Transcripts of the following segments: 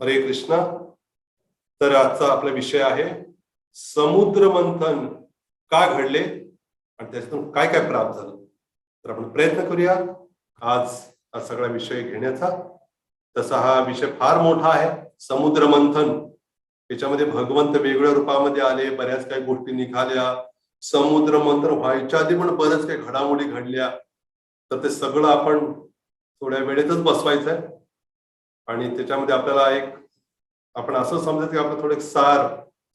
हरे कृष्ण. तर आजचा आपला विषय आहे समुद्र मंथन का घडले आणि त्याच्यातून काय काय प्राप्त झालं. तर आपण प्रयत्न करूया आज हा सगळा विषय घेण्याचा. तसा हा विषय फार मोठा आहे. समुद्र मंथन याच्यामध्ये भगवंत वेगवेगळ्या रूपामध्ये आले, बऱ्याच काही गोष्टी निघाल्या. समुद्र मंथन व्हायच्या आधी पण बऱ्याच काही घडामोडी घडल्या. तर ते सगळं आपण थोड्या वेळेतच बसवायचं आहे आणि त्याच्यामध्ये आपल्याला आपण असं समजत की आपण थोडे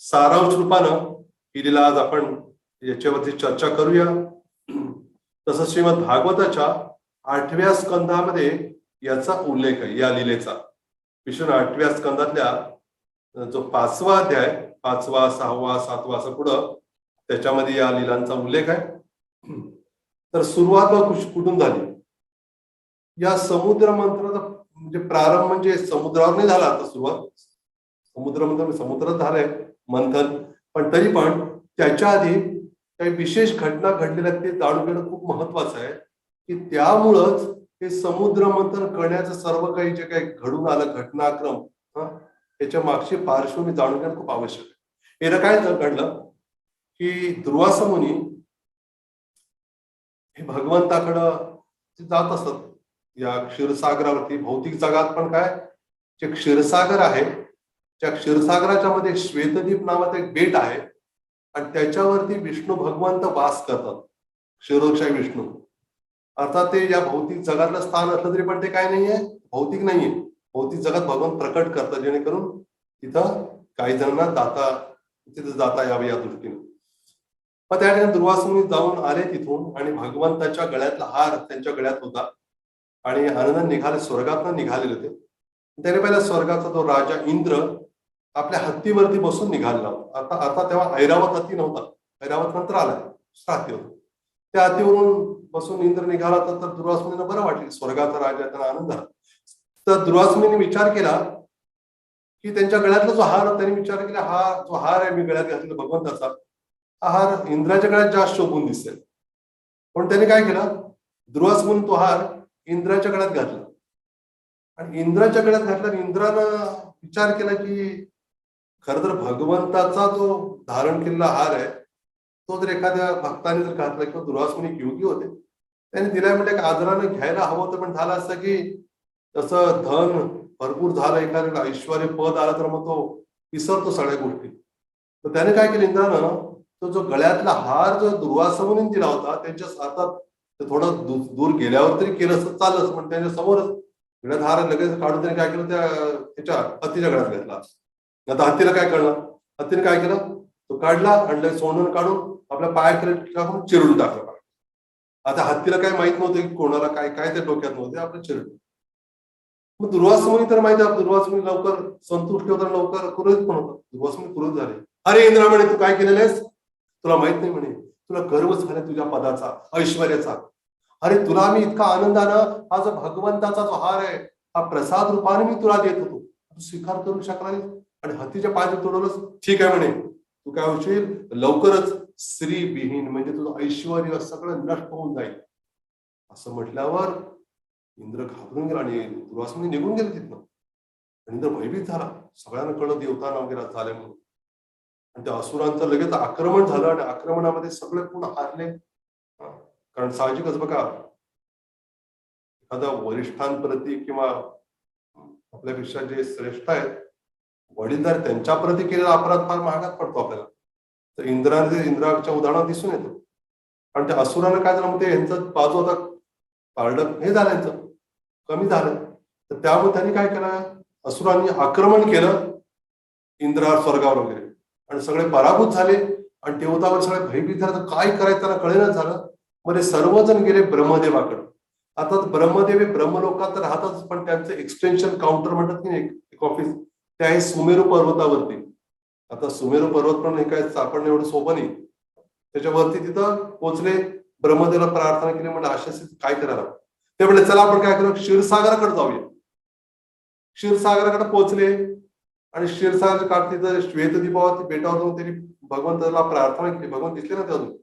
सारांश रूपानं केलेला आज आपण याच्यावरती चर्चा करूया. तसं श्रीमद भागवताच्या 8व्या स्कंधामध्ये याचा उल्लेख आहे. या लीलेचा विष्णू 8व्या स्कंधातल्या जो 5वा अध्याय, 5वा 6वा 7वा असं पुढं त्याच्यामध्ये या लीलांचा उल्लेख आहे. तर सुरुवात कुठून झाली या समुद्र मंथनाचा? म्हणजे प्रारंभ म्हणजे समुद्रावर नाही झाला. आता सुरुवात समुद्र मंथन समुद्रात झालंय मंथन, पण तरी पण त्याच्या आधी काही विशेष घटना घडलेल्या ते जाणून घेणं खूप महत्वाचं आहे. की त्यामुळंच हे समुद्र मंथन करण्याचं सर्व काही जे काही घडून आलं घटनाक्रम, त्याच्या मागची पार्श्वभूमी जाणून घेणं खूप आवश्यक आहे. याला काय घडलं की दुर्वासा मुनी हे भगवंताकडं जात असत या क्षीरसागरावरती. भौतिक जगात पण काय जे क्षीरसागर आहे, त्या क्षीरसागराच्या मध्ये श्वेतद्वीप नावाचं एक बेट आहे आणि त्याच्यावरती विष्णू भगवंत वास करतात. क्षीरोक्षाई विष्णू अर्थात ते या भौतिक जगातलं स्थान असलं तरी पण ते काय नाहीये, भौतिक नाहीये. भौतिक जगात भगवंत प्रकट करतात जेणेकरून तिथं काही जणांना तिथं जाता यावं या दृष्टीने. मग त्या ठिकाणी दुर्वासमुनी जाऊन आले तिथून आणि भगवंताच्या गळ्यातला हार त्यांच्या गळ्यात होता आणि आनंद निघाले, स्वर्गात निघालेले होते. त्याने पहिला स्वर्गाचा तो राजा इंद्र आपल्या हत्तीवरती बसून निघालेला होता. आता तेव्हा ऐरावत हत्ती नव्हता, ऐरावत नंतर आलाय, हत्ती होता. त्या हत्तीवरून बसून इंद्र निघाला तर दुर्वासमुनीला बरं वाटलं, स्वर्गाचा राजा, त्यांना आनंद झाला. तर दुर्वासमुनीने विचार केला की त्यांच्या गळ्यातला जो हार, त्यांनी विचार केला हा जो हार आहे मी गळ्यात घातलेला भगवंताचा, हा हार इंद्राच्या गळ्यात जास्त शोभून दिसेल. पण त्याने काय केलं, दुर्वासमुनी तो हार इंद्राच्या गळ्यात घातला आणि इंद्राच्या गळ्यात घातला. इंद्रानं विचार केला की खर तर भगवंताचा जो धारण केलेला हार आहे तो जर एखाद्या भक्ताने जर घातला, किंवा दुर्वासमुनी योगी होते त्यांनी दिलाय म्हणजे आदरानं घ्यायला हवं होतं. पण झालं असं की तसं धन भरपूर झालं, एखाद्या ऐश्वर पद आला तर मग तो विसरतो सगळ्या गोष्टी. तर त्याने काय केलं, इंद्रानं तो जो गळ्यातला हार जो दुर्वासमुनीने दिला होता त्यांच्या हातात थोडं दूर गेल्यावर तरी केलं असं चाललंच, पण त्यांच्या समोरच गळ्यात हार लगेच काढून त्यांनी काय केलं, त्याच्या हत्तीच्या गळ्यात घेतला. आता हत्तीला काय कळलं, हत्तीने काय केलं, तो काढला आणि सोनं काढून आपल्या पायाखाली टाकून चिरडून टाकलं. आता हत्तीला काय माहित नव्हतं की कोणाला काय काय त्या डोक्यात नव्हते, आपलं चिरडून. मग दुर्वासमुनी तर माहिती आहे, दुर्वासमुनी लवकर संतुष्ट होता, लवकर क्रोधित पण होता. दुर्वासमुनी क्रोधित झाले. अरे इंद्रा म्हणे, तू काय केलेलं आहेस, तुला माहित नाही म्हणे, तुला गर्व झाला तुझ्या पदाचा, ऐश्वर्याचा. अरे तुला मी इतका आनंदानं हा जो भगवंताचा जो हार आहे हा प्रसाद रूपाने मी तुला देत होतो, तू स्वीकार करू शकला नाही आणि हत्तीच्या पायात तोडवलंस. ठीक आहे म्हणे, तू काय होशील लवकरच स्त्री विहीन, म्हणजे तुझं ऐश्वर सगळं नष्ट होऊन जाईल. असं म्हटल्यावर इंद्र घाबरून गेला आणि दुर्वासमुनी निघून गेले तिथनं. इंद्र भयभीत झाला, सगळ्यांना कळलं देवतांना वगैरे झाले म्हणून. आणि त्या असुरांचं लगेच आक्रमण झालं आणि आक्रमणामध्ये सगळे पूर्ण हारले. कारण साहजिकच बघा, एखाद्या वरिष्ठांप्रती किंवा आपल्यापेक्षा जे श्रेष्ठ आहेत वडीलधार त्यांच्या प्रती केलेला अपराध फार महागात पडतो आपल्याला. तर इंद्राच्या उदाहरणात दिसून येतो. आणि त्या असुरानं काय झालं, मग ते यांचं बाजू आता पारडं हे झालं, यांचं कमी झालं. तर त्यामुळे त्यांनी काय केलं, असुरांनी आक्रमण केलं इंद्रा स्वर्गावर वगैरे आणि सगळे पराभूत झाले आणि देवतावर सगळे भयभीत झाले. काय करायचं त्यांना कळेनाच झालं. मध्ये सर्वजण गेले ब्रह्मदेवाकडे. आता ब्रह्मदेव हे ब्रह्मलोकात राहतात, पण त्यांचं एक्सटेन्शन काउंटर म्हणतात की एक ऑफिस ते आहे सुमेरू पर्वतावरती. आता सुमेरू पर्वत पण हे काय सापडणं एवढं सोपं नाही. त्याच्यावरती तिथं पोहोचले, ब्रह्मदेवाला प्रार्थना केली, म्हणजे अशा काय करायला. ते म्हणले चला आपण काय करू, क्षीरसागराकडे जाऊया. क्षीरसागराकडे पोहोचले आणि क्षीरसागर काढते तर श्वेतद्वीपावरती बेटावर जाऊन त्यांनी भगवंताला प्रार्थना केली. भगवंत दिसले ना ते अजून.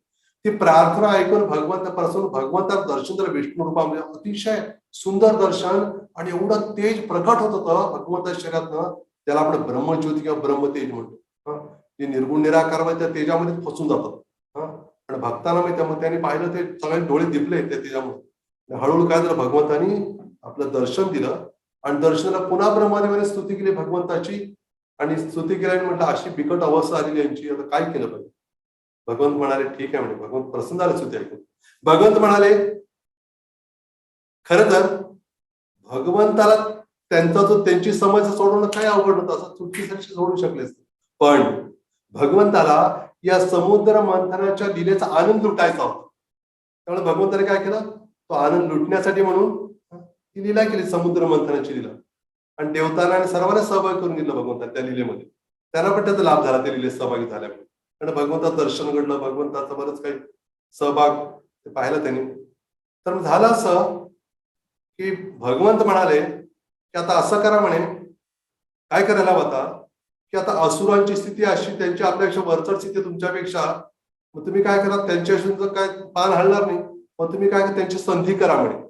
ती प्रार्थना ऐकून भगवंत प्रसन्न, भगवंताचं दर्शन झालं विष्णू रूपामध्ये, अतिशय सुंदर दर्शन आणि एवढं तेज प्रकट होत होतं भगवंताच्या शरीरातनं, त्याला आपण ब्रह्मज्योती किंवा ब्रह्मतेज म्हणतो. जे निर्गुण निराकार त्या तेजामध्ये फसून जातात. आणि भक्तांना मग त्यांनी पाहिलं, ते सगळे डोळे दिपले त्या तेजामध्ये. हळूहळू काय झालं, भगवंतानी आपलं दर्शन दिलं आणि दर्शनाला पुन्हा ब्रह्मदेवाने स्तुती केली भगवंताची. आणि स्तुती केल्याने म्हटलं अशी बिकट अवस्था आलेली यांची, आता काय केलं पाहिजे. भगवंत म्हणाले ठीक आहे म्हणे. भगवंत प्रसन्न झाले स्तुती ऐकून. भगवंत म्हणाले खरं तर भगवंताला त्यांची समस्या सोडवणं काय अवघड होतं, असं चुटकीसाठी सोडू शकले असते. पण भगवंताला या समुद्र मंथनाच्या लीलेचा आनंद लुटायचा होता. त्यामुळे भगवंताने काय केलं, तो आनंद लुटण्यासाठी म्हणून ती लीला केली, समुद्र मंथनाची लीला. आणि देवतांना आणि सर्वांना सहभाग करून दिलं भगवंता त्या लीलेमध्ये. त्यांना पण त्याचा लाभ झाला त्या लीलेत सहभागी झाल्यामुळे. आणि भगवंताचं दर्शन घडलं, भगवंताचं बरंच काही सहभाग पाहिला त्यांनी. तर झालं असं की भगवंत म्हणाले की आता असं करा म्हणे, काय करायला होता की आता असुरांची स्थिती अशी, त्यांची आपल्यापेक्षा वरचढ स्थिती तुमच्यापेक्षा, मग तुम्ही काय करा, त्यांच्याशी काय पान हलणार नाही, मग तुम्ही काय करा, त्यांची संधी करा म्हणे.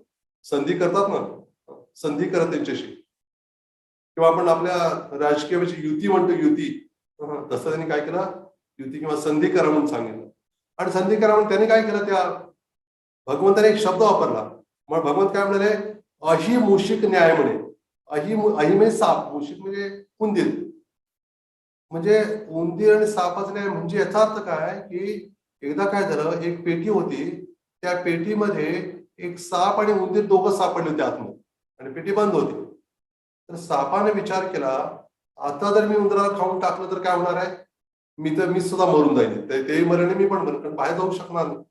संधी करतात ना, संधी करा त्यांच्याशी, किंवा आपण आपल्या राजकीय युती म्हणतो, युती. तसं त्यांनी काय केलं, युती किंवा संधी करा म्हणून सांगितलं. आणि संधी करा म्हणून त्यांनी काय केलं, त्या भगवंताने एक शब्द वापरला. मग भगवंत काय म्हणाले, अहि मूषिक न्याय म्हणे. अहि म्हणजे साप, मूषिक म्हणजे उंदीर. म्हणजे उंदीर आणि सापाचा न्याय म्हणजे याचा अर्थ काय की एकदा काय झालं, एक पेटी होती, त्या पेटीमध्ये एक साप आणि उंदीर दोघं सापडले होते आतमध्ये, आणि पेटी बंद होती. तर सापाने विचार केला, आता जर मी उंदराला खाऊन टाकलं तर काय होणार आहे, मी सुद्धा मरून जाईल, ते मरणे मी पण मरण, कारण बाहेर जाऊ शकणार नाही.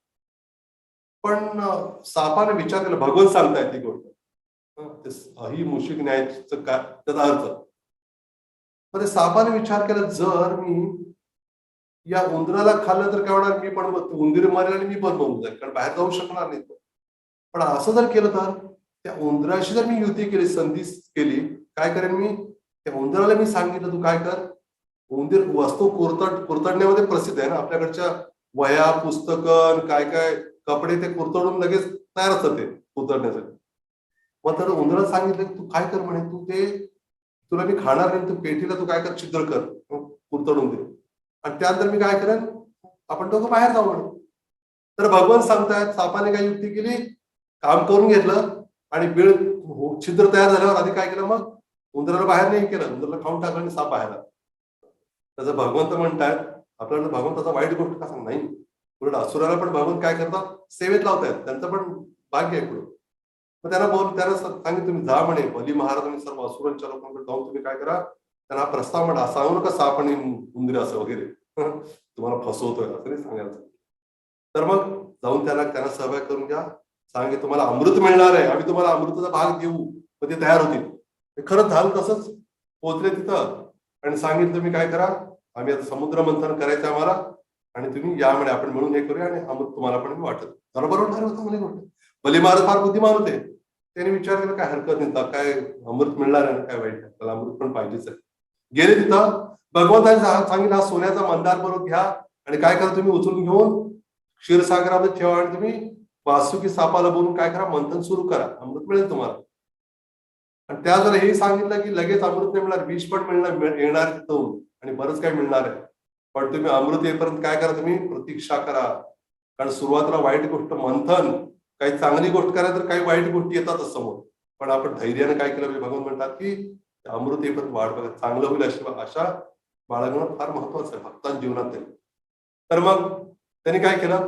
पण सापाने विचार केला, भगवंत सांगतायत ती गोष्ट, ही मूषिक न्यायाचं काय त्याचा अर्थ. पण सापाने विचार केला, जर मी या उंदराला खाल्लं तर काय होणार, मी पण उंदीर मरेल आणि मी पण मरून जाईल, कारण बाहेर जाऊ शकणार नाही. पण असं जर केलं तर त्या उंदराशी जर मी युती केली, संधी केली, काय करेन मी, त्या उंदराला मी सांगितलं तू काय कर, उंदीर वस्तू कुरतडण्यामध्ये प्रसिद्ध आहे ना, आपल्याकडच्या वह्या पुस्तकं काय काय कपडे ते कुरतडून लगेच तयार असतात ते कुरतडण्यासाठी. मग तर उंदराला सांगितलं की तू काय कर म्हणे, तू ते तुला मी खाणार नाही, तू पेटीला तू काय कर, छिद्र कर, कुरतडून दे, आणि त्यानंतर मी काय करेन, आपण दोघं बाहेर जाऊ म्हणे. तर भगवान सांगतायत, सापाने काय युक्ती केली, काम करून घेतलं आणि छिद्र तयार झाल्यावर आधी काय केलं, मग उंदराला बाहेर नाही केलं, उंदराला खाऊन टाकलं आणि साप बाहेर आला. त्याचं भगवंत म्हणतायत आपल्याला, भगवंताचा वाईट गोष्ट का सांग नाही, उलट असुराला पण भगवंत काय करतात, सेवेत लावतायत, त्यांचं पण भाग्य आहे पुढे. मग त्यांना सांगितलं तुम्ही जा म्हणे, बली महाराज आणि सर्व असुरांच्या लोकांकडे जाऊन तुम्ही काय करा, त्यांना प्रस्ताव म्हणा, सांगू नका साप आणि उंदीर असं वगैरे तुम्हाला फसवतोय असं नाही सांगायचं. तर मग जाऊन त्यांना सहभाग करून घ्या, सांगे तुम्हाला अमृत मिळणार आहे, आम्ही तुम्हाला अमृताचा भाग देऊ. मग ते तयार होतील. खरंच झालं तसंच, पोहोचले तिथं आणि सांगितलं तुम्ही काय करा, आम्ही आता समुद्र मंथन करायचं आम्हाला, आणि तुम्ही या म्हणे, आपण मिळून हे करूया आणि अमृत तुम्हाला पण वाटत. बरोबर ठरलं होतं म्हणे गोष्ट. बली महाराज फार बुद्धिमान होते, त्यांनी विचार केला काय हरकत नाही, काय अमृत मिळणार आहे, काय वाईट आहे, त्याला अमृत पण पाहिजेच आहे. गेले तिथं, भगवंताने सांगितलं हा सोन्याचा मंदार बरोबर घ्या आणि काय करा, तुम्ही उचलून घेऊन क्षीरसागरामध्ये ठेवा आणि तुम्ही वासुकी सापाला बोलून काय करा, मंथन सुरू करा, अमृत मिळेल तुम्हाला. आणि त्या जर हे सांगितलं की लगेच अमृत नाही मिळणार, विष पण येणार तिथून आणि बरंच काही मिळणार आहे, पण तुम्ही अमृत येईपर्यंत काय करा, तुम्ही प्रतीक्षा करा. कारण सुरुवातीला वाईट गोष्ट मंथन, काही चांगली गोष्ट करा तर काही वाईट गोष्टी येतातच समोर, पण आपण धैर्याने काय केलं, भगवान म्हणतात की अमृत येईपर्यंत वाट बघा, चांगलं होईल अशी आशा बाळगणं फार महत्वाचं आहे भक्तांच्या जीवनात. तर मग त्यांनी काय केलं,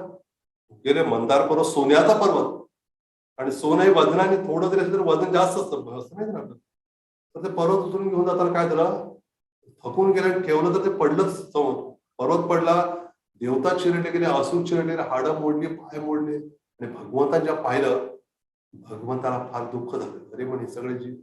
गेले मंदार पर्वत, सोन्याचा पर्वत, आणि सोनं हे वजनाने थोडं जरी असेल तर वजन जास्त असतं, असं नाही ना, तर ते पर्वत उचलून घेऊन जाताना काय झालं, थकून गेलं, ठेवलं तर ते पडलंच, पर्वत पडला, देवता चिरडले गेले, असुर चिरडले, हाडं मोडली, पाय मोडले, आणि भगवंतांच्या पाहिलं, भगवंताला फार दुःख झालं. अरे म्हणे सगळे जीव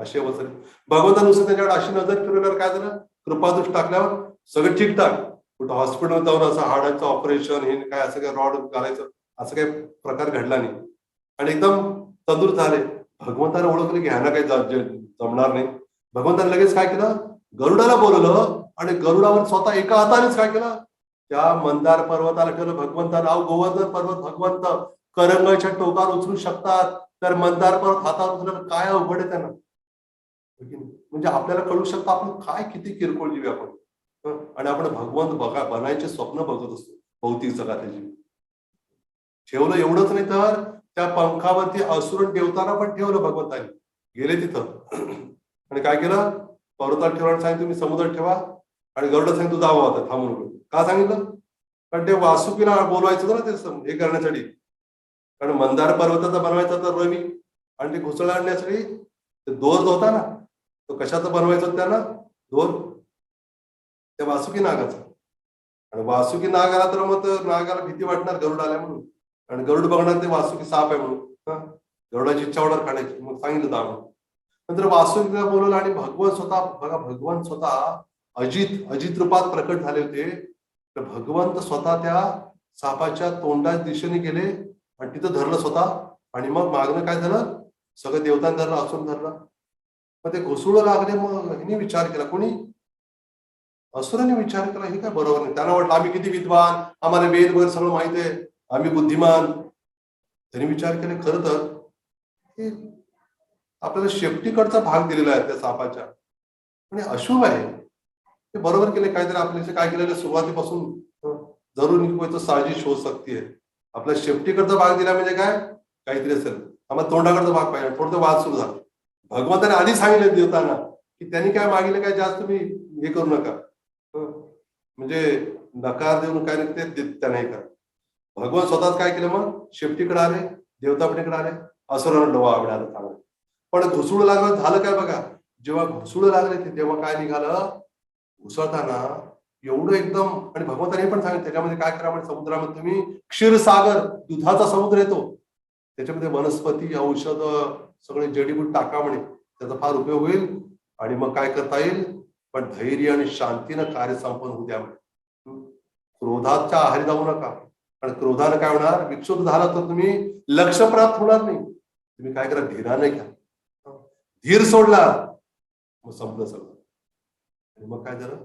असे अवसर, भगवंतानुसार त्यांच्याकडे अशी नजर फिरवल्यावर काय झालं, कृपादृष्ट टाकल्यावर सगळं ठीकठाक. कुठं हॉस्पिटल जाऊन असं हाडाचं ऑपरेशन हे काय, असं काय रॉड घालायचं असं काही प्रकार घडला नाही, आणि एकदम तंदुरुस्त झाले. भगवंताने ओळखलं की ह्याला काही जमणार नाही. भगवंताने लगेच काय केलं, गरुडाला बोलवलं आणि गरुडावर स्वतः एका हातानेच काय केलं, त्या मंदार पर्वताला ठेवलं भगवंतानं. अहो गोवर्धन पर्वत भगवंत करंगळच्या टोकावर उचलू शकतात, तर मंदार पर्वत हातावर उचललं काय अवघड आहे त्यांना. म्हणजे आपल्याला कळू शकतं आपण काय किती किरकोळ जीव आपण. आणि आपण भगवंत बनायचे स्वप्न बघत असतो भौतिक जगातले. ठेवलं एवढंच नाही तर त्या पंखावरती असुर देवतांना पण ठेवलं भगवंताने. गेले तिथं आणि काय केलं, पर्वतात ठेवा आणि सांगितलं तुम्ही समुद्रात ठेवा आणि गरुडा सांगितलं तू जावं आता थांबू नको. का सांगितलं, कारण ते वासुकीला बोलवायचं होतं ना ते हे करण्यासाठी. कारण मंदार पर्वताचा बनवायचा तर रवी आणि ते घुसळ आणण्यासाठी ते दोर जो होता ना तो कशाचा बनवायचा होता त्यांना, दोर त्या वासुकी नागाचा. आणि वासुकी नाग आला तर मग नागाला भीती वाटणार गरुड आल्या म्हणून, आणि गरुड बघणार ते वासुकी साप आहे म्हणून. गरुडाची इच्छा होणार खाण्याची, मग सांगितलं दाम. नंतर वासुकीला बोलवलं आणि भगवान स्वतः बघा, भगवान स्वतः अजित रूपात प्रकट झाले होते. तर भगवंत स्वतः त्या सापाच्या तोंडाच्या दिशेने गेले आणि तिथं धरलं स्वतः. आणि मग मागणं काय झालं, सगळं देवतांनी धरलं, असून धरलं. मग ते घुसळू लागले. मग हिने विचार केला, कोणी असुरांनी विचार केला हे काय बरोबर नाही. त्यांना वाटलं आम्ही किती विद्वान, आम्हाला वेद वगैरे सगळं माहिती आहे, आम्ही बुद्धिमान. त्यांनी विचार केले खरं तर हे आपल्याला शेपटीकडचा भाग दिलेला आहे त्या सापाच्या आणि अशुभ आहे. ते बरोबर केले काहीतरी. आपल्याला काय केलेलं सुरुवातीपासून जरूर निघवायचं साजिश होऊ शकते. आपल्या शेपटीकडचा भाग दिला म्हणजे काय काहीतरी असेल. आम्हाला तोंडाकडचा भाग पाहिजे. थोडं वाद सुरू झाला. भगवंताने आधी सांगितलं देवतांना की त्यांनी काय मागितलं काय जास्त तुम्ही हे करू नका, म्हणजे नकार देऊन काय नाही ते त्यांना हे करा. भगवान स्वतःच काय केलं, मग शेपटीकडे आले, देवतापणीकडे आले, असुरांना डोळा आवडायला चांगलं. पण घुसळू लागलं झालं काय बघा, जेव्हा घुसळू लागले ते तेव्हा काय निघालं, घुसळताना एवढं एकदम. आणि भगवंताने पण सांगितलं त्याच्यामध्ये काय करा म्हणजे समुद्रामध्ये तुम्ही क्षीरसागर दुधाचा समुद्र येतो, त्याच्यामध्ये वनस्पती औषध सगळे जडीबूट टाका म्हणे, त्याचा फार उपयोग होईल आणि मग काय करता येईल. पण धैर्य आणि शांतीनं कार्य संपन्न होऊ द्या. क्रोधाच्या आहारी जाऊ नका, कारण क्रोधानं काय होणार, विक्षुब्ध झाला तर तुम्ही लक्ष प्राप्त होणार नाही. तुम्ही काय करा, धीराने घ्या. धीर सोडला मग संपलं सगळं. आणि मग काय झालं,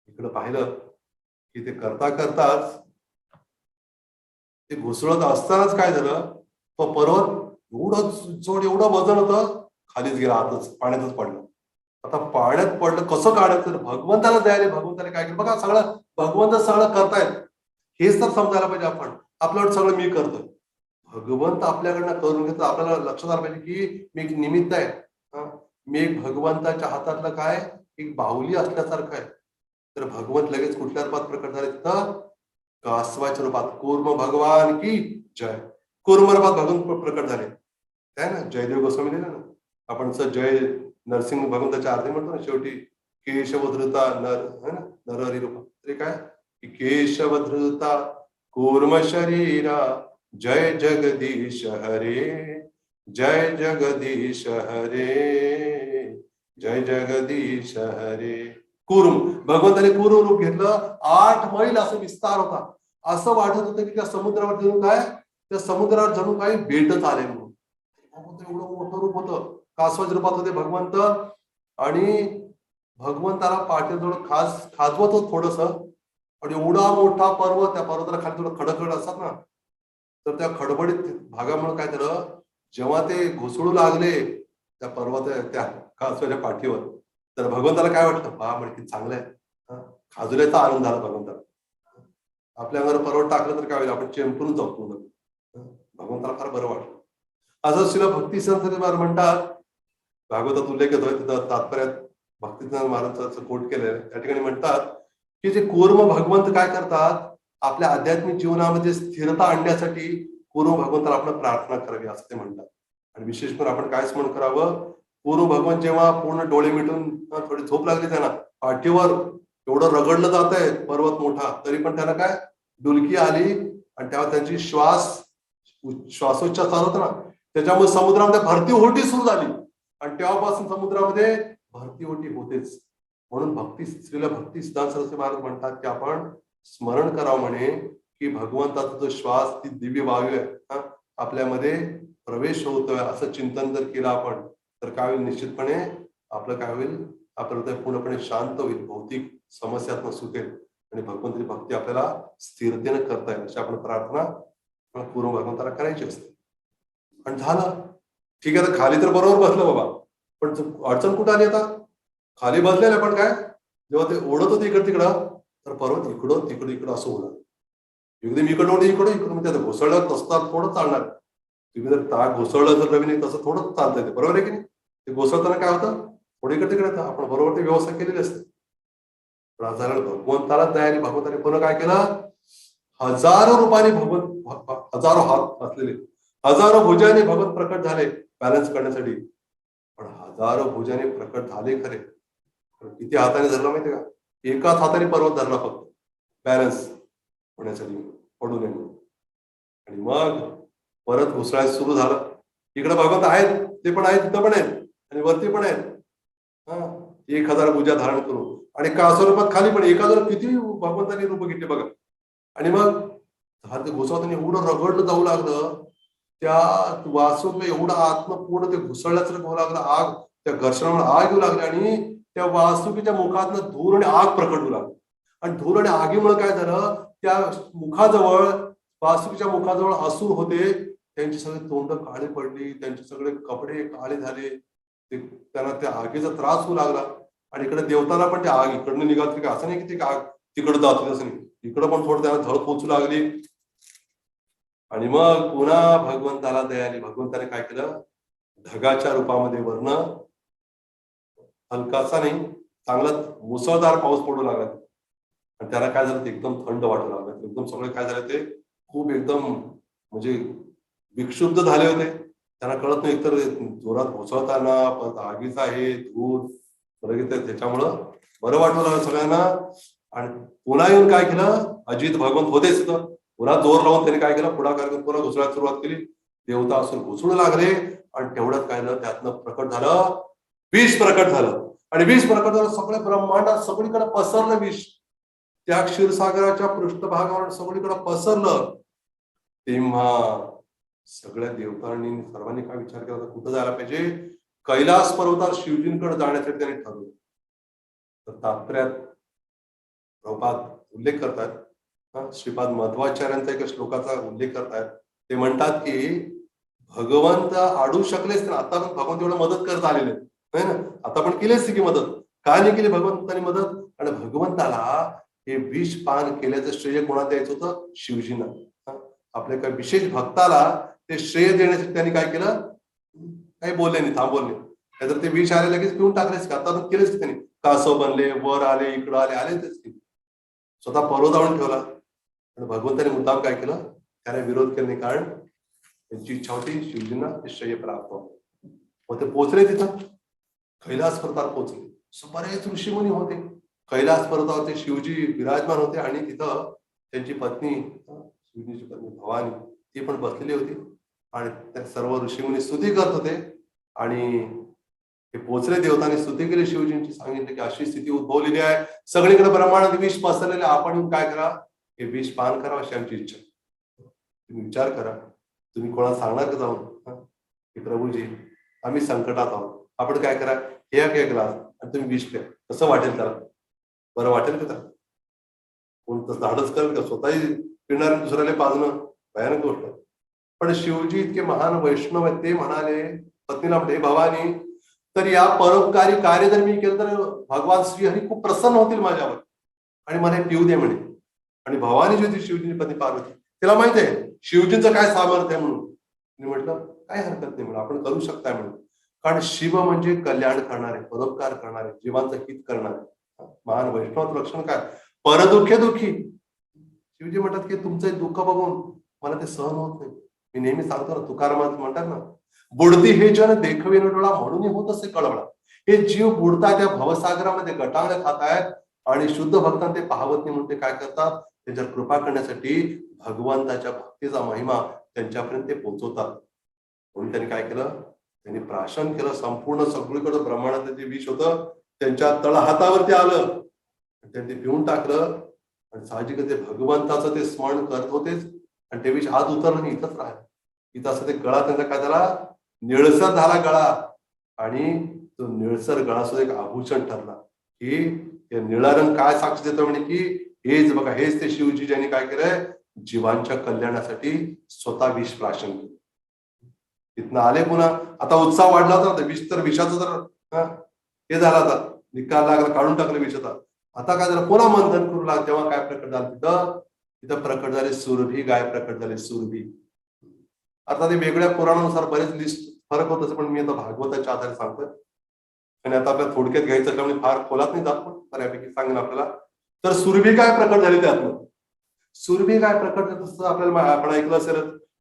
इकडं पाहिलं की ते करता करताच ते घुसळत असतानाच काय झालं, तो पर्वत एवढं जोड एवढं वजन होतं, खालीच गेला, आतच पाण्यातच पडलं. आता पाण्यात पडलं कसं काढायचं, भगवंताला द्यायला. भगवंताने काय केलं बघा, सगळं भगवंत सगळं करतायत हेच तर समजायला पाहिजे. आपल्याकडे सगळं मी करतोय, भगवंत आपल्याकडनं करून घेतो. आपल्याला लक्षात आलं पाहिजे की मी एक निमित्त आहे, मी एक भगवंताच्या हातातलं काय एक बाहुली असल्यासारखं आहे. तर भगवंत लगेच कुठल्या रूपात प्रकट झाले, तिथं कासवाच्या रूपात. कूर्म भगवान की जय. कूर्म रूपात भगवंत प्रकट झाले आहे ना. जयदेव गोस्वामी लिहिलं ना आपण, जय नरसिंह भगवंताच्या आरती म्हणतो ना शेवटी, केशवधृता नर है ना, नरहरी रूप. तरी काय की केशवधृता कूर्म शरीरा, जय जगदीश हरे, जय जगदीश हरे, जय जगदीश हरे. कूर्म, भगवंताने कूर्म रूप घेतलं. 8 मैल असं विस्तार होता. असं वाटत होतं की त्या समुद्रावर जणू काय, त्या समुद्रावर जणू काही बेटच आले म्हणून. एवढं मोठं रूप होतं, कासवाच्या रूपात होते भगवंत. आणि भगवंताला पाठीजवळ खाजवत होत थोडस. आणि एवढा मोठा पर्वत, त्या पर्वताला खाली थोडं खडखड असतात ना, तर त्या खडबडीत भागामुळे काय झालं, जेव्हा ते घुसळू लागले त्या पर्वत त्या कासवाच्या पाठीवर, तर भगवंताला काय वाटलं, पहा म्हणजे चांगलं आहे, खाजुल्याचा आनंद झाला भगवंताला. आपल्या अंगावर पर्वत टाकलं तर काय होईल, आपण चेंपून जाऊ. भगवंताला फार बरं वाटलं. असं शिला भक्ती संत म्हणतात, भागवतात उल्लेख येतोय तिथं तात्पर्यात भक्तिसिद्धांत महाराजांचं कोट केलंय. त्या ठिकाणी म्हणतात की जे कूर्म भगवंत काय करतात, आपल्या आध्यात्मिक जीवनामध्ये स्थिरता आणण्यासाठी कूर्म भगवंताला आपण प्रार्थना करावी असं ते म्हणतात. आणि विशेष करून आपण काय स्मरण करावं, कूर्म भगवंत जेव्हा पूर्ण डोळे मिटून थोडी झोप लागली त्यांना, पाठीवर एवढं रगडलं जात आहे पर्वत मोठा, तरी पण त्यांना काय डुलकी आली. आणि तेव्हा त्यांची श्वासोच्छ्वास चालू होता ना, त्याच्यामुळे समुद्रामध्ये भरती ओहोटी सुरू झाली. आणि तेव्हापासून समुद्रामध्ये भरती ओहोटी होतेच. म्हणून श्रीला भक्ती सिद्धांत सरस्वती महाराज म्हणतात की आपण स्मरण करावं म्हणे की भगवंताचा जो श्वास, ती दिव्य वायू आहे, आपल्यामध्ये प्रवेश होतोय असं चिंतन जर केलं आपण, तर काय होईल, निश्चितपणे आपलं काय होईल, आपलं हृदय पूर्णपणे शांत होईल, भौतिक समस्यातून सुटेल. आणि भगवंताची भक्ती आपल्याला स्थिरतेने करता येईल अशी आपण प्रार्थना पूर्ण भगवंताला करायची असते. आणि झालं, ठीक आहे, तर खाली तर बरोबर बसलं बाबा, पण अडचण कुठं आली आता? खाली बसलेलं पण काय, जेव्हा ते ओढत होते इकडं तिकडं, तर पर्वत इकडं तिकडं इकडं असं होणार. एकदम इकडं इकडं म्हणजे घोसळल्यावर तसं थोडं चालणार. तुम्ही जर ताक घोसळलं तर नवीन तसं थोडं चालतंय ते, बरोबर आहे की नाही? ते घोसळताना काय होतं, थोडं इकडे तिकडे आपण बरोबर ते व्यवस्था केलेली असते. पण आज झालं भगवंताला दयाने भगवंताने पुन्हा काय केलं, हजारो रूपाने भगवंत, हजारो हात असलेले, हजारो भुजाने भगवंत प्रकट झाले बॅलन्स करण्यासाठी. पण हजारो भुजाने प्रकट झाले खरे, पण किती हाताने धरला माहितीये का? एकाच हाताने पर्वत धरला फक्त, बॅलन्स होण्यासाठी, पडू नये म्हणून. आणि मग परत घुसळायला सुरू झालं. इकडे भगवंत आहेत, ते पण आहेत, तिथं पण आहेत आणि वरती पण आहेत. हा, 1000 भुजा धारण करून आणि कासव रूपात खाली पण एखादं किती भगवंतांनी रूप घेतले बघा. आणि मग ते घुसवताना एवढं रगडलं जाऊ लागलं, त्या वासून एवढं आत्म पूर्ण ते घुसळल्याच होऊ लागलं, आग त्या घर्षणामुळे आग येऊ लागली आणि त्या वासुकीच्या मुखातनं धूर आणि आग प्रकट होऊ लागली. आणि धूर आणि आगीमुळे काय झालं, त्या मुखाजवळ, वासुकीच्या मुखाजवळ असुर होते, त्यांची सगळी तोंड काळी पडली, त्यांचे सगळे कपडे काळे झाले, त्यांना त्या आगीचा त्रास होऊ लागला. आणि इकडे देवताना पण ते आग इकडनं निघाल, की असं नाही की ते आग तिकडं जात असं नाही, इकडं पण थोडं त्याला झळ पोचू लागली. आणि मग पुन्हा भगवंताला दयाने भगवंताने काय केलं, ढगाच्या रूपामध्ये वर्ण हलकासा नाही, चांगला मुसळधार पाऊस पडू लागला. आणि त्याला काय झालं, ते एकदम थंड वाटू लागलं. एकदम सगळे काय झालं, ते खूप एकदम म्हणजे विक्षुब्ध झाले होते. त्यांना कळत नाही, एकतर जोरात घुसळताना परत आगीचा आहे धूर बघितलं, त्याच्यामुळं बरं वाटू लागलं सगळ्यांना. आणि पुन्हा येऊन काय केलं, अजित भगवंत होतेच तिथं, पुन्हा जोर लावून त्यांनी काय केलं, पुढाकार घेऊन पुन्हा घुसळायला सुरुवात केली. देवता असून घुसळू लागले आणि तेवढ्यात काय झालं, त्यातनं प्रकट झालं, विष प्रकट झालं. आणि विष प्रकट झालं, सगळ्या ब्रह्मांडात सगळीकडे पसरलं विष, त्या क्षीरसागराच्या पृष्ठभागावर सगळीकडे पसरलं. तेव्हा सगळ्या देवतांनी सर्वांनी काय विचार केला, कुठं जायला पाहिजे, कैलास पर्वतावर शिवजींकडे जाण्यासाठी त्यांनी ठरवलं. तर तात्पर्यात प्रभुपाद उल्लेख करतात, श्रीपाद मध्वाचार्यांचा एका श्लोकाचा उल्लेख करतात. ते म्हणतात की भगवंत आडू शकलेच ना, आता पण भगवंत एवढं मदत करत आलेले नाही ना, आता पण केलीच की मदत, काय नाही केली भगवंतानी मदत. आणि भगवंताला हे विष पान केल्याचं श्रेय कोणाला द्यायचं होतं, शिवजींना. आपल्या काही विशेष भक्ताला ते श्रेय देण्यासाठी त्यांनी काय केलं, काही बोलले नाही, थांबवले नाही. नाहीतर ते विष आले लगेच पिऊन टाकलेच का, आता केलेच की त्यांनी, कासव बनले, वर आले, इकडं आले, आले तेच की, स्वतः पर्वत आणून ठेवला. आणि भगवंताने मुद्दाम काय केलं, त्याने विरोध केले, कारण त्यांची इच्छा होती शिवजींना ते श्रेय प्राप्त व्हावं. मग ते पोहोचले तिथं, कैलास पर्वतावर पोहोचले. बरेच ऋषीमुनी होते, कैलास पर्वतावरती शिवजी विराजमान होते आणि तिथं त्यांची पत्नी, शिवजीची पत्नी भवानी, ती पण बसलेली होती. आणि त्या सर्व ऋषीमुनी स्तुती करत होते. आणि ते पोचले, देवतांनी स्तुती केली शिवजींची, सांगितले की अशी स्थिती उद्भवलेली आहे, सगळीकडे ब्रह्मांडात विष पसरलेले, आपण काय करा, हे विष पान करा अशी आमची इच्छा. तुम्ही विचार करा, तुम्ही कोणाला सांगणार का जाऊन की प्रभूजी आम्ही संकटात आहोत, आपण काय करा, हे घ्या ग्लास आणि तुम्ही विष प्या, कसं वाटेल त्याला, बरं वाटेल का त्याला? कोणतं धाडच करेल का स्वतःही पिणार दुसऱ्याला पाजणं, भयानक गोष्ट. पण शिवजी इतके महान वैष्णव आहेत, ते म्हणाले पत्नीला, म्हणजे भवानी, तर या परोपकारी कार्य जर मी केलं तर भगवान श्रीहरी खूप प्रसन्न होतील माझ्यावर आणि मला पिऊ दे म्हणे. आणि भवानी जी होती शिवजीची पत्नी पार्वती, तिला माहित आहे शिवजींचं काय सामर्थ्य आहे म्हणून. मी म्हटलं काय हरकत नाही म्हणून, आपण करू शकताय म्हणून. कारण शिव म्हणजे कल्याण करणारे, परोपकार करणारे, जीवांचं हित करणारे महान वैष्णवाचं लक्षण काय, परदुःखे दुःखी. शिवजी म्हणतात की तुमचं दुःख बघून मला ते सहन होत नाही. मी नेहमी सांगतो ना, तुकाराम म्हणतात ना, बुडती हे जन देखवे न डोळा, म्हणून होत असे कळवळा. हे जीव बुडताय त्या भवसागरामध्ये गटांगळ्या खातायत आणि शुद्ध भक्तांना ते पाहवत नाही, म्हणून ते काय करतात, त्यांच्यावर कृपा करण्यासाठी भगवंताच्या भक्तीचा महिमा त्यांच्यापर्यंत ते पोहोचवतात. म्हणून त्यांनी काय केलं, त्यांनी प्राशन केलं, संपूर्ण सगळीकडे ब्रह्मांडाचं जे विष होतं त्यांच्या तळहातावरती आलं, त्यांनी ते पिऊन टाकलं. आणि साहजिकच ते भगवंताचं ते स्मरण करत होतेच, आणि ते विष आत उतरलं आणि इथंच राहिलं. इथं असं ते गळा त्यांचा काय झाला, निळसर झाला गळा. आणि तो निळसर गळा सुद्धा एक आभूषण ठरला, की निळा रंग काय साक्ष देतो, म्हणजे की हेच बघा, हेच ते शिवजी ज्यांनी काय केलंय, जीवांच्या कल्याणासाठी स्वतः विष प्राशन केलं. तिथनं आले पुन्हा, आता उत्साह वाढला होता, विष तर विषाचं तर हे झाला, आता निकाल लागला, काढून टाकलं विषाचा. आता काय झालं, पुन्हा मंथन करू लागलं. तेव्हा काय प्रकट झालं तिथं, तिथं प्रकट झाले सुरभी गाय, प्रकट झाले सुरभी. आता ते वेगळ्या पुराणानुसार बरेच लिस्ट फरक होत असं, पण मी आता भागवताच्या आधारे सांगतोय. आणि आता आपल्याला थोडक्यात घ्यायचं त्यामुळे फार खोलात नाही जात, पण बऱ्यापैकी सांगेन आपल्याला. तर सुरभी काय प्रकट झाली त्यातनं. सुरभी काय प्रकट झाली तसं आपल्याला आपण ऐकलं असेल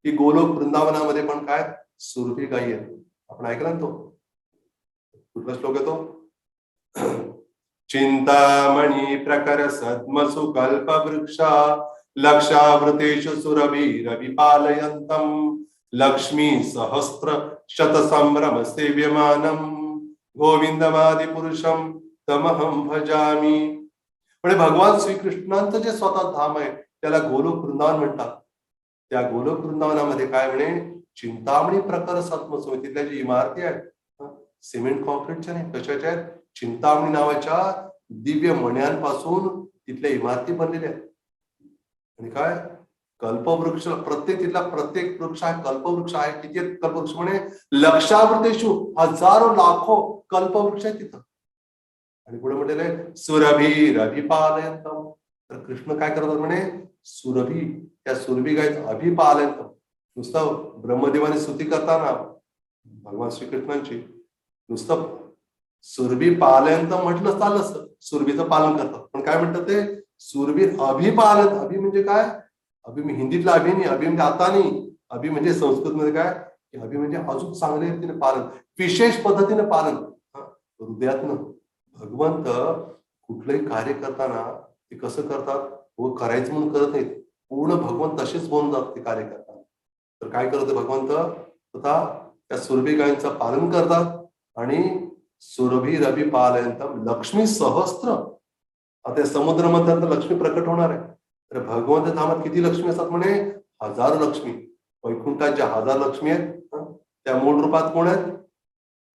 की गोलोक वृंदावनामध्ये पण काय सुरभी गायी आहे. आपण ऐकलं ना तो कुठला श्लोक आहे तो, चिंतामणी प्रकर सद्मसु कल्प वृक्षा लक्षावृतेषु सुरभिरविपालयन्तम् लक्ष्मी सहस्त्र शत संभ्रम सेव्यमानम गोविंदमादि पुरुषम तमहं भजामी. म्हणजे भगवान श्रीकृष्णांचं जे स्वतः धाम आहे त्याला गोलोक वृंदावन म्हणतात. त्या गोलोक वृंदावनामध्ये काय म्हणे, चिंतामणी प्रकार सत्मसो, तिथल्या जी इमारती आहेत सिमेंट कॉन्क्रीटच्या नाही, कशाच्या आहेत, चिंतामणी नावाच्या दिव्य मण्यांपासून तिथल्या इमारती बनलेल्या आहेत. आणि काय कल्पवृक्ष, प्रत्येक तिथला प्रत्येक वृक्ष आहे कल्पवृक्ष आहे. किती आहेत कल्पवृक्ष म्हणे, लक्षावृतेषु, हजारो लाखो कल्पवृक्ष आहे तिथं. आणि पुढे म्हटलेलं आहे सुरभी रभिपालयंतम. तर कृष्ण काय करतात म्हणे, सुरभी, त्या सुरभी गायचं अभिपालयंतम. नुसतं ब्रह्मदेवाने स्तुती करताना भगवान श्रीकृष्णांची नुसतं सुरभी पालयंतम म्हटलं चाललं असतं, सुरभीचं पालन करतात. पण काय म्हणतात ते सुरभी अभिपालन. अभि म्हणजे काय, अभि हिंदीतला अभि नाही, अभि म्हणजे आता नाही, अभि म्हणजे संस्कृत मध्ये काय, अभि म्हणजे अजून चांगल्या रीतीने पालन, विशेष पद्धतीने पालन. हृदयातनं भगवंत कुठलंही कार्य करताना ते कसं करतात, व करायचं म्हणून करत नाहीत, पूर्ण भगवंत तसेच होऊन जात ते कार्य करतात. तर काय करत भगवंत स्वतः त्या सुरभी गायींचं पालन करतात. आणि सुरभी रभी पालयंतम लक्ष्मी सहस्त्र. आता समुद्र मंथनात लक्ष्मी प्रकट होणार आहे. तर भगवंत धामात किती लक्ष्मी असतात म्हणे, हजारो लक्ष्मी. वैकुंठात ज्या 1000 लक्ष्मी आहेत त्या मूळ रूपात कोण आहेत,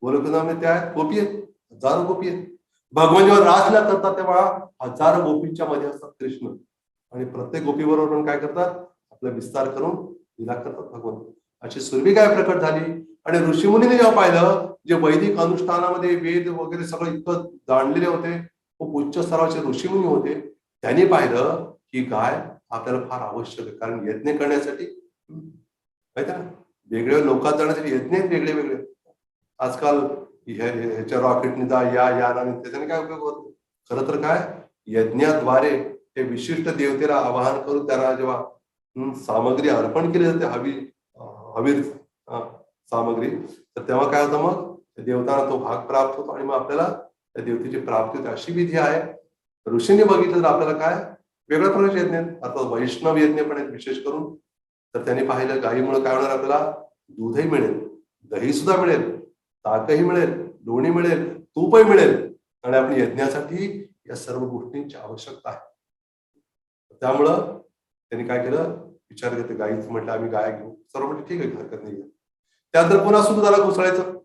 गोलोकधामामध्ये त्या आहेत गोपी आहेत, हजारो गोपी आहेत. भगवान जेव्हा रासलीला करतात तेव्हा हजारो गोपींच्या मध्ये असतात कृष्ण. आणि प्रत्येक गोपीबरोबर पण काय करतात, आपला विस्तार करून लीला करतात भगवंत. अशी सुरभी काय प्रकट झाली. आणि ऋषीमुनीने जेव्हा पाहिलं, जे वैदिक अनुष्ठानामध्ये वेद वगैरे सगळं इतकं जाणलेले होते, खूप उच्च स्तराचे ऋषीमुनी होते, त्यांनी पाहिलं की गाय आपल्याला फार आवश्यक आहे. कारण यज्ञ करण्यासाठी माहिती ना, वेगळ्या लोकात जाण्यासाठी यज्ञ आहेत वेगळे वेगळे. आजकाल ह्याच्या रॉकेटने जा, या त्याच्याने काय उपयोग होतो. खरं तर काय, यज्ञाद्वारे हे विशिष्ट देवतेला आवाहन करून त्यांना जेव्हा सामग्री अर्पण केली जाते, हवीर सामग्री, तर तेव्हा काय होतं, मग देवतांना तो भाग प्राप्त होतो आणि मग आपल्याला त्या देवतेची प्राप्ती होते. अशी विधी आहे. ऋषींनी बघितलं तर आपल्याला काय वेगळ्या प्रकारचे यज्ञ आहेत. आता वैष्णव यज्ञ पण आहेत विशेष करून. तर त्यांनी पाहिलं गायीमुळे काय होणार, आपल्याला दूधही मिळेल, दही सुद्धा मिळेल, ताकही मिळेल, लोणी मिळेल, तूपही मिळेल. आणि आपण यज्ञासाठी या सर्व गोष्टींची आवश्यकता आहे. त्यामुळं त्यांनी काय केलं, विचार घेतले गायीचं, म्हटलं आम्ही गाय घेऊ. सर्व म्हणजे ठीक आहे, हरकत नाही. त्यानंतर पुन्हा सुद्धा त्याला घुसळायचं.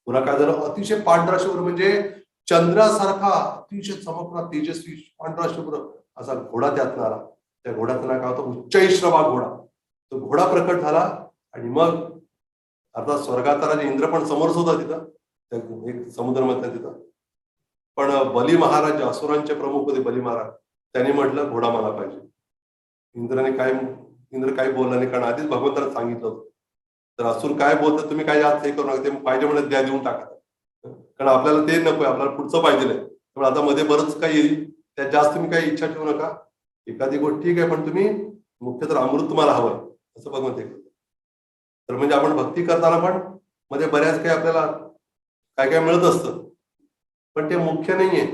पुन्हा काय झालं, अतिशय पांढरा शुभ्र म्हणजे चंद्रासारखा अतिशय चमकणारा तेजस्वी पांढरा शुभ्र असा घोडा त्यातनं आला. त्या घोड्याचं नाव काय होतं, उच्चैश्रवा घोडा. तो घोडा प्रकट झाला. आणि मग अर्थात स्वर्गाचा राजा इंद्र पण समोरच होता तिथं, त्या एक समुद्र मधल्या तिथं. पण बली महाराज, असुरांचे प्रमुख होते बली महाराज, त्यांनी म्हटलं घोडा मला पाहिजे. इंद्र काही बोलला नाही, कारण आधीच भगवंताला सांगितलं होतं. तर असुर काय बोलतात, तुम्ही काय जास्त हे करू नका, ते पाहिजे म्हणत द्या, देऊन टाका. कारण आपल्याला ते नको, आपल्याला पुढचं पाहिजे नाही. त्यामुळे आता मध्ये बरंच काही येईल, त्यात जास्त तुम्ही काही इच्छा ठेवू नका. एखादी गोष्ट ठीक आहे, पण तुम्ही मुख्य तर अमृत तुम्हाला हवंय, असं भगवंत एक. तर म्हणजे आपण भक्ती करताना पण मध्ये बऱ्याच काही आपल्याला काय काय मिळत असतं, पण ते मुख्य नाहीये.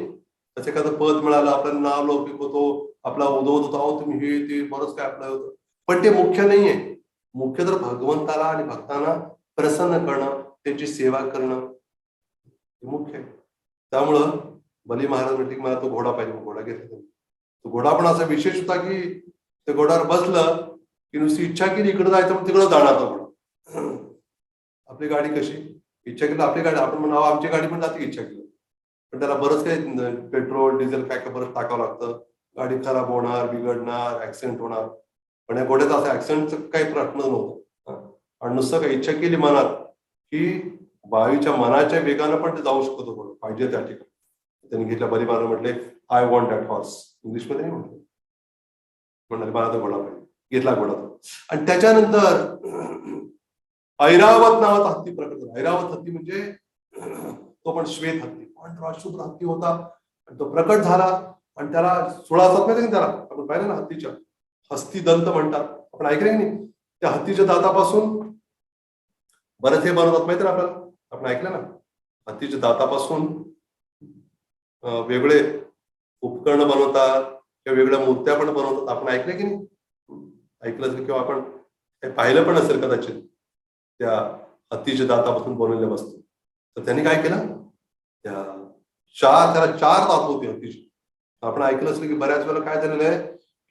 तसं एखादं पद मिळालं, आपल्याला नाव लौकिक होतो, आपला उदवत होतो, अहो तुम्ही हे ते बरंच काय आपलं होतं, पण ते मुख्य नाहीये. मुख्य तर भगवंताला आणि भक्तांना प्रसन्न करणं, त्यांची सेवा करणं मुख्य आहे. त्यामुळं बली महाराज म्हटले की मला तो घोडा पाहिजे. घोडा घेतला. तो घोडा पण असा विशेष होता की ते घोड्यावर बसलं की नुसती इच्छा केली इकडे जायचं, पण तिकडं जाणार तो घोडा. आपली गाडी कशी, इच्छा केली आपली गाडी, आपण म्हणा आमची गाडी पण जाते इच्छा केली, पण त्याला बरंच काही पेट्रोल डिझेल काय काय बरंच टाकावं लागतं, गाडी खराब होणार, बिघडणार, ऍक्सिडेंट होणार. पण या घोड्याचा असा ऍक्सिडेंटचा काही प्रश्न नव्हता. आणि नुसतं काही इच्छा केली मनात की वायूच्या मनाच्या वेगानं पण ते जाऊ शकत होतं पाहिजे त्या ठिकाणी. त्यांनी घेतल्या बरीबाला म्हटले, आय वॉन्ट दॅट हॉर्स. इंग्लिशमध्ये नाही म्हटलं, म्हणाले मला तो घोडा पाहिजे. घेतला घोडा तो. आणि त्याच्यानंतर ऐरावत नावाचा हत्ती प्रकट झाला. ऐरावत हत्ती म्हणजे तो पण श्वेत हत्ती, पांढरा शुभ्र हत्ती होता. आणि तो प्रकट झाला आणि त्याला 16 असतात माहिती त्याला, आपण पाहिलं ना हत्तीच्या हस्ती दंत म्हणतात, आपण ऐकले की नाही. त्या हत्तीच्या दातापासून बरेच हे बनवतात माहिती ना आपल्याला, आपण ऐकलं ना. हत्तीच्या दातापासून वेगळे उपकरण बनवतात किंवा वेगळ्या मूर्त्या पण बनवतात, आपण ऐकलं की नाही. ऐकलं असेल किंवा आपण पाहिलं पण असेल कदाचित त्या हत्तीच्या दातापासून बनवलेल्या वस्तू. तर त्यांनी काय केलं, त्याला 4 दात होती हत्तीची. आपण ऐकलं असेल की बऱ्याच वेळेला काय झालेलं आहे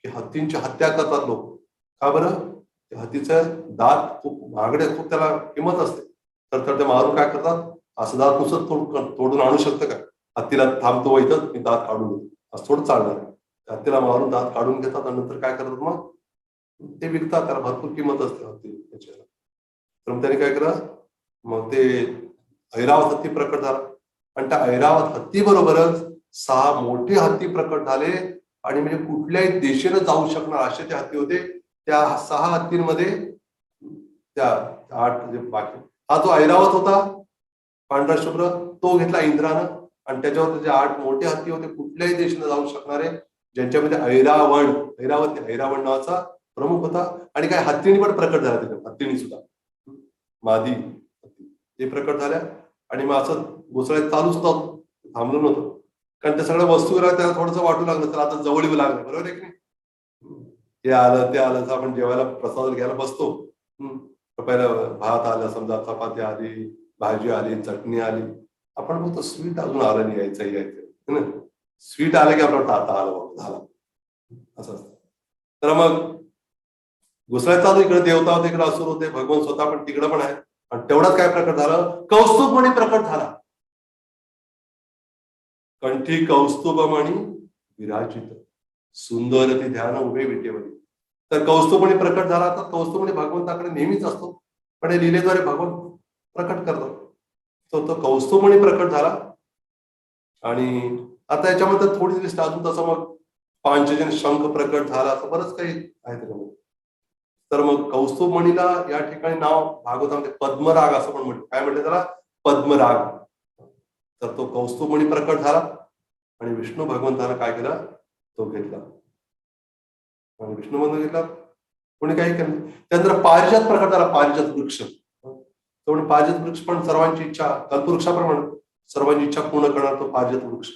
की हत्तींची हत्या करतात लोक. का बरं? हत्तीचं दात खूप महागडे, खूप त्याला किंमत असते. तर ते मारून काय करतात, असं दात नुसतं तोडून आणू शकतं का? हत्तीला थांबतो इथं मी दात काढून घेतो, असं थोडं चालणार आहे. हत्तीला मारून दात काढून घेतात आणि नंतर काय करतात मग ते विकतात. त्याला भरपूर किंमत असते हत्ती त्याच्याला. तर त्यांनी काय केलं, मग ते ऐरावत हत्ती प्रकट झाला. आणि त्या ऐरावत हत्ती बरोबरच 6 मोठे हत्ती प्रकट झाले. आणि म्हणजे कुठल्याही दिशेनं जाऊ शकणार असे ते हत्ती होते. त्या 6 हत्तींमध्ये त्या 8 म्हणजे बाकी हा जो ऐरावत होता पांढरा शुभ्र, तो घेतला इंद्रानं. आणि त्याच्यावर जे 8 मोठे हत्ती होते कुठल्याही दिशेनं जाऊ शकणारे, ज्यांच्यामध्ये ऐरावण नावाचा प्रमुख होता. आणि काय हत्तीणी पण प्रकट झाल्या त्याच्यात, हत्तीणी सुद्धा मादी ते प्रकट झाल्या. आणि मग असं घुसळत चालूच होतं, थांबलो नव्हतं. कारण त्या सगळ्या वस्तू त्याला थोडंसं वाटू लागलं, तर आता जवळ येऊ लागलं. बरोबर आहे की नाही. ते आलं ते आलं, आपण जेवायला प्रसाद घ्यायला बसतो. पहिलं भात आलं, समजा चपाती आली, भाजी आली, चटणी आली. आपण बोलतो स्वीट अजून आलं नाही, यायचं. स्वीट आलं की आपलं वाटतं आता आलं बाबा, झालं असं असतं. तर मग घुसळत चालू, इकडे देवता होते, इकडे असुर होते, भगवान स्वतः पण तिकडे पण आहे. आणि तेवढाच काय प्रकट झालं, कौस्तुभमणी प्रकट झाला. कंठी कौस्तुभमणी विराजित, सुंदर ती ध्यान उभे विटेवरी. तर कौस्तुभमणी प्रकट झाला. तर कौस्तुभमणी भगवंताकडे नेहमीच असतो, पण हे लीलेद्वारे भगवान प्रकट करतात. तो कौस्तुभमणी प्रकट झाला. आणि आता याच्यामध्ये थोडी लिस्ट अजून तसं मग पांचजन शंख प्रकट झाला, असं बरंच काही आहे त्याच्यामध्ये. तर मग कौस्तुभमणीला या ठिकाणी नाव भागवतामध्ये पद्मराग असं पण म्हणतात. काय म्हणते त्याला? पद्मराग. तर तो कौस्तुभमणी प्रकट झाला आणि विष्णू भगवंतानं काय केलं, तो घेतला. आणि विष्णू भगवंत घेतला, कोणी काही केलं. त्यानंतर पारिजात प्रकट झाला, पारिजात वृक्ष. तो पारिजात वृक्ष पण सर्वांची इच्छा, कल्पवृक्षाप्रमाणे सर्वांची इच्छा पूर्ण करणार तो पारिजात वृक्ष.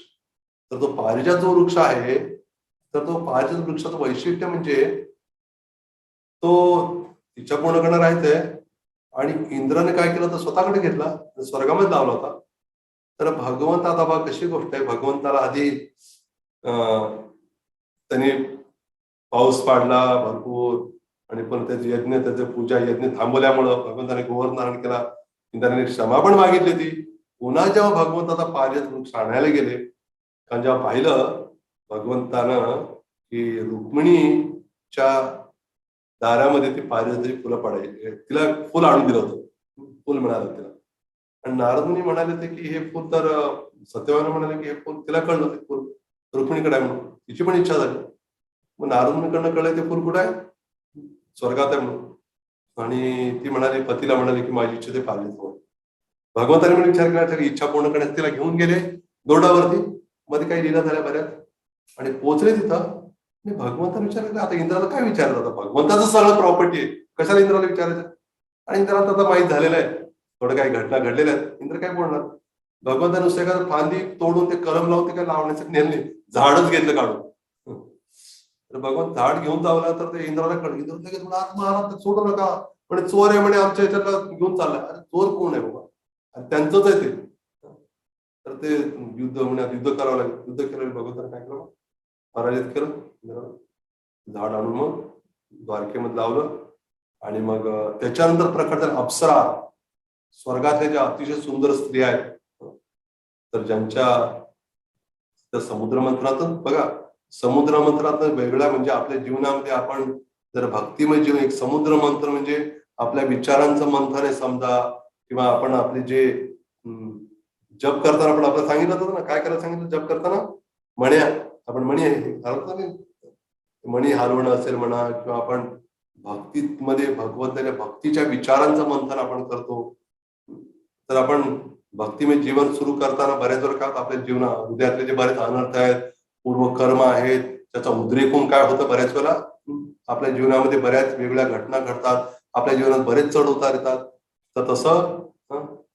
तर तो पारिजात जो वृक्ष आहे, तर तो पारिजात वृक्षाचं वैशिष्ट्य म्हणजे तो इच्छा पूर्ण करणार आहे. आणि इंद्राने काय केलं, तर स्वतःकडे घेतला, स्वर्गामध्ये लावला होता. तर भगवंत, आता बघा कशी गोष्ट आहे, भगवंताला आधी त्यांनी पाऊस पाडला भरपूर. आणि पण त्याचे यज्ञ, त्याचे पूजा यज्ञ थांबवल्यामुळं भगवंताने गोवर धारण केला. इंद्राने क्षमा पण मागितली होती. पुन्हा जेव्हा भगवंत आता पारिजात वृक्ष आणायला गेले, कारण जेव्हा पाहिलं भगवंतानं की रुक्मिणीच्या दारामध्ये ती पारिजाताची फुलं पडायची, तिला फुल आणून दिलं होतं, फुल मिळालं तिला. आणि नारद मुनी म्हणाले होते की हे फुल, तर सत्यवान म्हणाले की हे फुल, तिला कळलं ते फुल रुक्मिणीकडे आहे म्हणून, तिची पण इच्छा झाली. मग नारद मुनीकडनं कळलं ते फुल कुठं आहे, स्वर्गात आहे म्हणून. आणि ती म्हणाली, पतीला म्हणाली की माझी इच्छा ते पाहिजे. भगवंताने पण विचार केला, इच्छा पूर्ण करण्यास तिला घेऊन गेले दोरडावरती. मध्ये काही लीला झाल्या बऱ्याच. आणि पोहोचले तिथं. भगवंताने विचारलं, आता इंद्राला काय विचारलं, आता भगवंताचं सगळं प्रॉपर्टी आहे, कशाला इंद्राला विचारायचं. आणि इंद्राला आता माहित झालेलं आहे थोडं काही घटना घडलेल्या आहेत. इंद्र काय बोलणार. भगवंताने नुसतं एखादं फांदी तोडून ते कलम लावून ते काय लावण्यासाठी नेले, झाडच घेतलं काढून. तर भगवान झाड घेऊन जावला, तर ते इंद्राला कळलं. इंद्र लगेच महाराज सोडू नका, पण चोर आहे म्हणे, आमच्या ह्याच्यातला घेऊन चाललाय. अरे चोर कोण आहे बाबा, त्यांचंच आहे ते. तर ते युद्ध म्हणण्यात युद्ध करावं लागेल. युद्ध केलं, भगवंताने काय केलं, पराजित केलं. झाड आणून मग द्वारकेमध्ये लावलं. आणि मग त्याच्यानंतर प्रकट झाले अप्सरा, स्वर्गातल्या ज्या अतिशय सुंदर स्त्रिया आहेत, तर ज्यांच्या त्या समुद्र मंथनातच बघा समुद्र मंत्रात वेगळा म्हणजे आपल्या जीवनामध्ये आपण जर भक्तिमय जीवन, एक समुद्र मंत्र म्हणजे आपल्या विचारांचं मंथन आहे समजा, किंवा आपण आपले जे जप करताना आपण आपल्याला सांगितलं होतं ना, काय करायला सांगितलं जप करताना? म्हण्या, आपण म्हणी आहे मणी हलवणं असेल म्हणा, किंवा आपण भक्तीमध्ये भगवंताच्या भक्तीच्या विचारांचं मंथन आपण करतो. तर आपण भक्तिमय जीवन सुरू करताना बऱ्याच वेळा काय आपल्या जीवनात हृदयातले जे बरेच अनर्थ आहेत, पूर्व कर्म आहेत, त्याचा उद्रेक होऊन काय होतं बऱ्याच वेळा आपल्या जीवनामध्ये बऱ्याच वेगळ्या घटना घडतात, आपल्या जीवनात बरेच चढ उतार येतात. तर तसं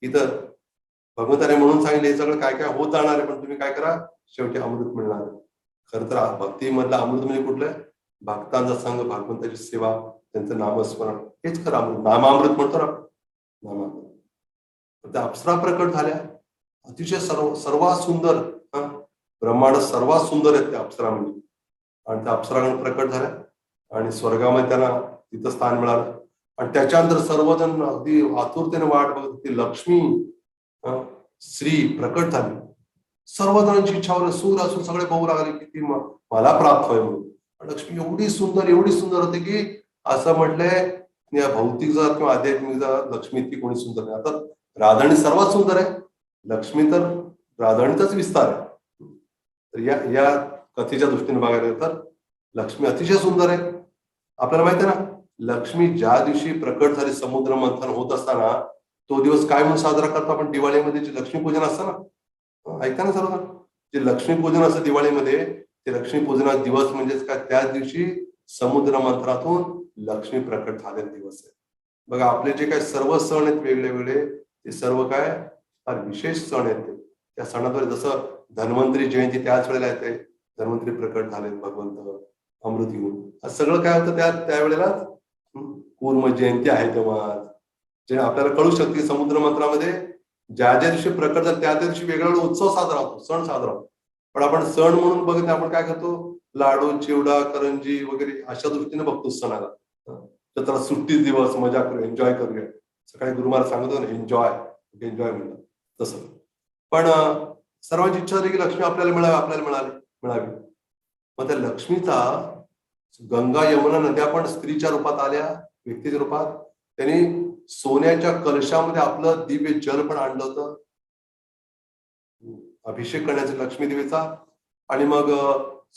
इथं भगवंताने म्हणून सांगितलं हे सगळं काय काय होत जाणार आहे, पण तुम्ही काय करा, शेवटी अमृत मिळणार आहे. खरं तर भक्तीमधला अमृत म्हणजे कुठलं आहे? भक्तांचा संघ, भगवंताची सेवा, त्यांचं नामस्मरण, हेच खरं अमृत. नामामृत म्हणतो ना नामामृत. त्या अप्सरा प्रकट झाल्या, अतिशय सर्वात सुंदर, ब्रह्मांड सर्वात सुंदर आहेत त्या अप्सरा म्हणजे. आणि त्या अप्सरागण प्रकट झाल्या आणि स्वर्गामध्ये त्यांना तिथं स्थान मिळालं. आणि त्याच्यानंतर सर्वजण अगदी आतुरतेने वाट बघत होती. लक्ष्मी श्री प्रकट झाली. सर्वजणांची इच्छा होती, सूर असून सगळे बघू लागले की ती मला प्राप्त होय म्हणून. लक्ष्मी एवढी सुंदर होती की असं म्हटलंय या भौतिक जगात किंवा आध्यात्मिक जगात लक्ष्मी ती कोणी सुंदर नाही. आता राधाणी सर्वात सुंदर आहे, लक्ष्मी तर राधाणीचाच विस्तार आहे. तर या कथेच्या दृष्टीने बघायला गेलं तर लक्ष्मी अतिशय सुंदर आहे. आपल्याला माहिती आहे ना, लक्ष्मी ज्या दिवशी प्रकट झाली समुद्र मंथन होत असताना, तो दिवस काय म्हणून साजरा करतो आपण? दिवाळीमध्ये जे लक्ष्मीपूजन असतं ना, ऐका ना सर्व, जे लक्ष्मीपूजन असतं दिवाळीमध्ये, ते लक्ष्मीपूजनाचा दिवस म्हणजेच काय, त्याच दिवशी समुद्र मंथनातून लक्ष्मी प्रकट झालेला दिवस आहे. बघा आपले जे काही सर्व सण आहेत वेगळे वेगळे, ते सर्व काय फार विशेष सण आहेत. त्या सणाद्वारे जसं धन्वंतरी जयंती त्याच वेळेला येते, धन्वंतरी प्रकट झाले भगवंत अमृत घेऊन, सगळं काय होतं त्यावेळेला कूर्म जयंती आहे तेव्हा, जे आपल्याला कळू शकते समुद्र मंत्रामध्ये ज्या दिवशी प्रकट झाला त्या दिवशी वेगळा उत्सव साजरा होतो, सण साजरा होतो. पण आपण सण म्हणून बघत आपण काय करतो, लाडू चिवडा करंजी वगैरे अशा दृष्टीने बघतो सणाला. तर त्याला सुट्टी दिवस, मजा करू, एन्जॉय करूया. सकाळी गुरु महाराज सांगतो ना, एन्जॉय म्हणतात तसं. पण सर्वांची इच्छा होती की लक्ष्मी आपल्याला मिळावी. मग त्या लक्ष्मीचा गंगा यमुना नद्या पण स्त्रीच्या रूपात आल्या, व्यक्तीच्या रूपात. त्यांनी सोन्याच्या कलशामध्ये आपलं दिव्य जल पण आणलं होतं अभिषेक करण्याचा लक्ष्मी देवीचा. आणि मग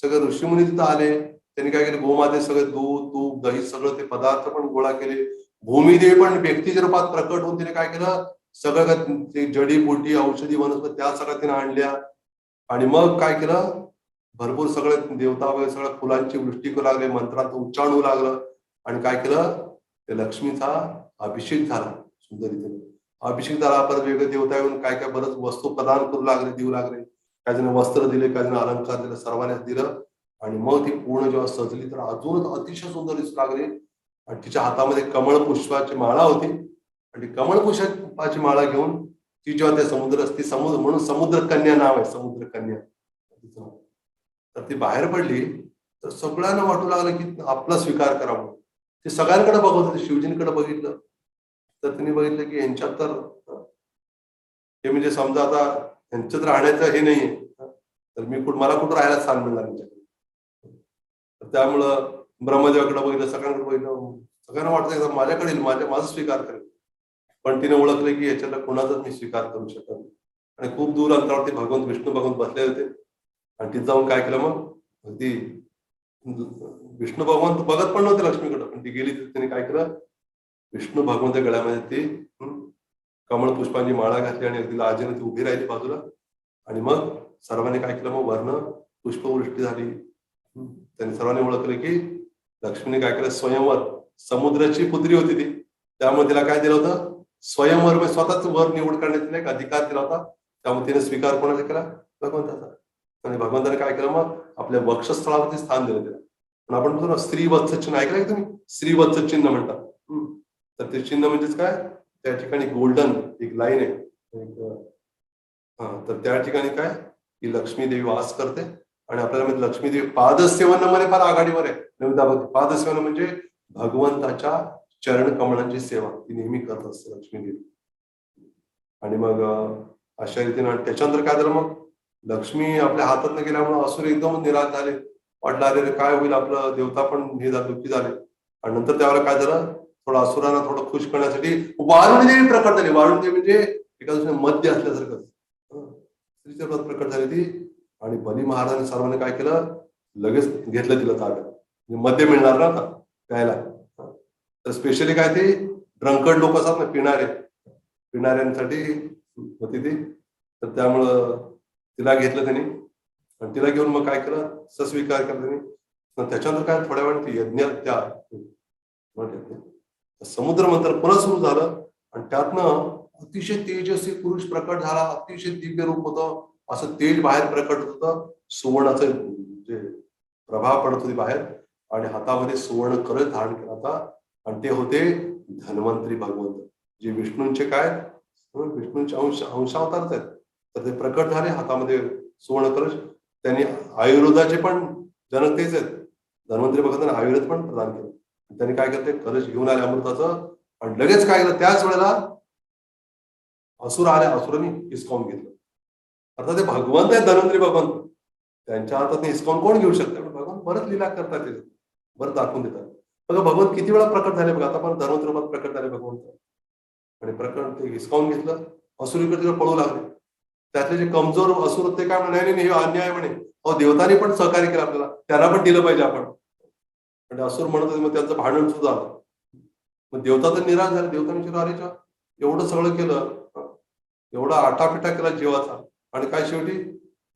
सगळे ऋषीमुनी तिथं आले, त्यांनी काय केलं, गोमाते सगळे दूध तूप दही सगळं ते पदार्थ पण गोळा केले. भूमिदेवी पण व्यक्तीच्या रूपात प्रकट होऊन तिने काय केलं, सगळं ते जडीबुटी औषधी वनस्पती त्या सगळ्या तिने आणल्या. आणि मग काय केलं, भरपूर सगळे देवता वगैरे सगळ्या फुलांची वृष्टी करू लागले, मंत्रांचं उच्चारण होऊ लागलं. आणि काय केलं, ते लक्ष्मीचा अभिषेक झाला सुंदर रीतीने. अभिषेक झाला, परत वेगळे देवता येऊन काय काय बरंच वस्तू प्रदान करू लागले, देऊ लागले. काही जण वस्त्र दिले, काही जण अलंकार दिले, सर्वांनीच दिलं. आणि मग ती पूर्ण जेव्हा सजली तर अजूनच अतिशय सुंदर दिसू लागली. आणि तिच्या हातामध्ये कमळ पुष्पाची माळा होती. आणि कमळ पुष्पाची माळा घेऊन ती जेव्हा त्या समुद्र म्हणून समुद्र कन्या नाव आहे, समुद्र कन्या. तर ती बाहेर पडली तर सगळ्यांना वाटू लागलं की आपला स्वीकार करावा. ते सगळ्यांकडे बघत होते, शिवजींकडे बघितलं तर त्यांनी बघितलं की यांच्यात तर हे म्हणजे समजा आता यांच्यात राहण्याचं हे नाहीये, तर मला कुठं राहायला स्थान मिळणार यांच्याकडे. त्यामुळं ब्रह्मदेवाकडे बघितलं, सगळ्यांकडे बघितलं, सगळ्यांना वाटतं माझ्याकडे माझा स्वीकार करेल. पण तिने ओळखलं की याच्यातला कोणाचाच मी स्वीकार करू शकत नाही. आणि खूप दूर अंतरावरती भगवंत विष्णू भगवंत बसले होते. आणि तिथे जाऊन काय केलं, मग अगदी विष्णू भगवंत बघत पण नव्हते लक्ष्मीकडे, पण ती गेली तर त्यांनी काय केलं, विष्णू भगवंत गळ्यामध्ये ती कमळ पुष्पांची माळा घातली आणि अगदी लाजेने ती उभी राहिली बाजूला. आणि मग सर्वांनी काय केलं, मग वर्ण पुष्पवृष्टी झाली. त्यांनी सर्वांनी ओळखलं की लक्ष्मीने काय केलं, स्वयंवर, समुद्राची पुत्री होती ती, त्यामुळे तिला काय दिलं होतं, स्वयंवर म्हणजे स्वतःच वर निवड करण्याचा एक अधिकार दिला होता. त्यामुळे तिने स्वीकार कोणाचा केला, भगवंताचा. आणि भगवंताने काय केलं, मग आपल्या वक्षस्थळावरती स्थान दिलं त्याला. पण आपण म्हणतो ना स्त्रीवत्स चिन्ह, ऐकलंय का तुम्ही, स्त्रीवत्स चिन्ह म्हणतात. तर ते चिन्ह म्हणजेच काय, त्या ठिकाणी गोल्डन एक लाईन आहे, तर त्या ठिकाणी काय की लक्ष्मी देवी वास करते. आणि आपल्याला लक्ष्मी देवी पादसेवनामध्ये फार आघाडीवर आहे. पादसेवन म्हणजे भगवंताच्या चरण कमळांची सेवा ती नेहमी करत असते लक्ष्मी देवी. आणि मग अशा रीतीने त्याच्यानंतर काय झालं, मग लक्ष्मी आपल्या हातातनं गेल्यामुळे असुर एकदम निराश झाले. वाटलं अरे काय होईल, आपलं देवता पण हे झालं, दुःखी झाले. आणि नंतर त्यावेळेला काय झालं, थोडं असुरांना थोडं खुश करण्यासाठी वारुणी देवी प्रकट झाली. वारुणी देवी म्हणजे एका दुसऱ्या मध्य असल्यासारखं स्त्रीचे पद प्रकट झाली ती. आणि बली महाराजांनी सर्वांनी काय केलं, लगेच घेतलं तिला ताब्यात. म्हणजे मद्य मिळणार ना आता प्यायला. तर स्पेशली काय ते ड्रंकर्ड लोक असतात ना, पिणाऱ्यांसाठी होती ती. तर त्यामुळं तिला घेतलं त्यांनी आणि तिला घेऊन मग काय केलं, सस्वीकार केला त्यांनी. त्याच्यानंतर काय थोड्या वेळ यज्ञ त्या समुद्र मंथन पुन्हा सुरू झालं आणि त्यातनं अतिशय तेजस्वी पुरुष प्रकट झाला. अतिशय दिव्य रूप होतं, असं तेज बाहेर प्रकट होत होतं. सुवर्णाचं जे प्रभाव पडत होती बाहेर आणि हातामध्ये सुवर्ण कलश धारण केला होता. आणि ते होते धन्वंतरी भगवंत, जे विष्णूंचे काय, विष्णूंचे अंशावतारच आहेत. तर ते प्रकट झाले हातामध्ये सुवर्ण कलश. त्यांनी आयुर्वेदाचे पण जनक तेच आहेत. धन्वंतरी भगवंतांनी आयुर्वेद पण प्रदान केलं. त्यांनी काय केलं, ते कलश घेऊन आले अमृताचं. आणि लगेच काय केलं, त्याच वेळेला असुर आले, असुरांनी हिसकावून घेतलं. अर्थात ते भगवंत आहेत, धन्वंतरी भगवंत, त्यांच्या हातात हिसकावून कोण घेऊ शकतं. भगवंत बरंच लीला करतात, ते बरं दाखवून देतात. बघा भगवंत किती वेळा प्रकट झाले बघा. आता पण धन्वंतरी रूपात प्रकट झाले भगवंत आणि प्रकट ते हिसकावून घेतलं. असुर इकडे पळू लागले. त्यातले जे कमजोर असुर होते काय म्हणे, नाही हे अन्याय म्हणे, अहो देवतांनी पण सहकार्य केलं आपल्याला, त्यांना पण दिलं पाहिजे आपण. म्हणजे असुर म्हणत होते. मग त्यांचं भांडण सुद्धा झालं. मग देवता तर निराश झाले. देवतांनी अरेच्या एवढं सगळं केलं, एवढा आटापिटा केला जीवाचा, आणि काय शेवटी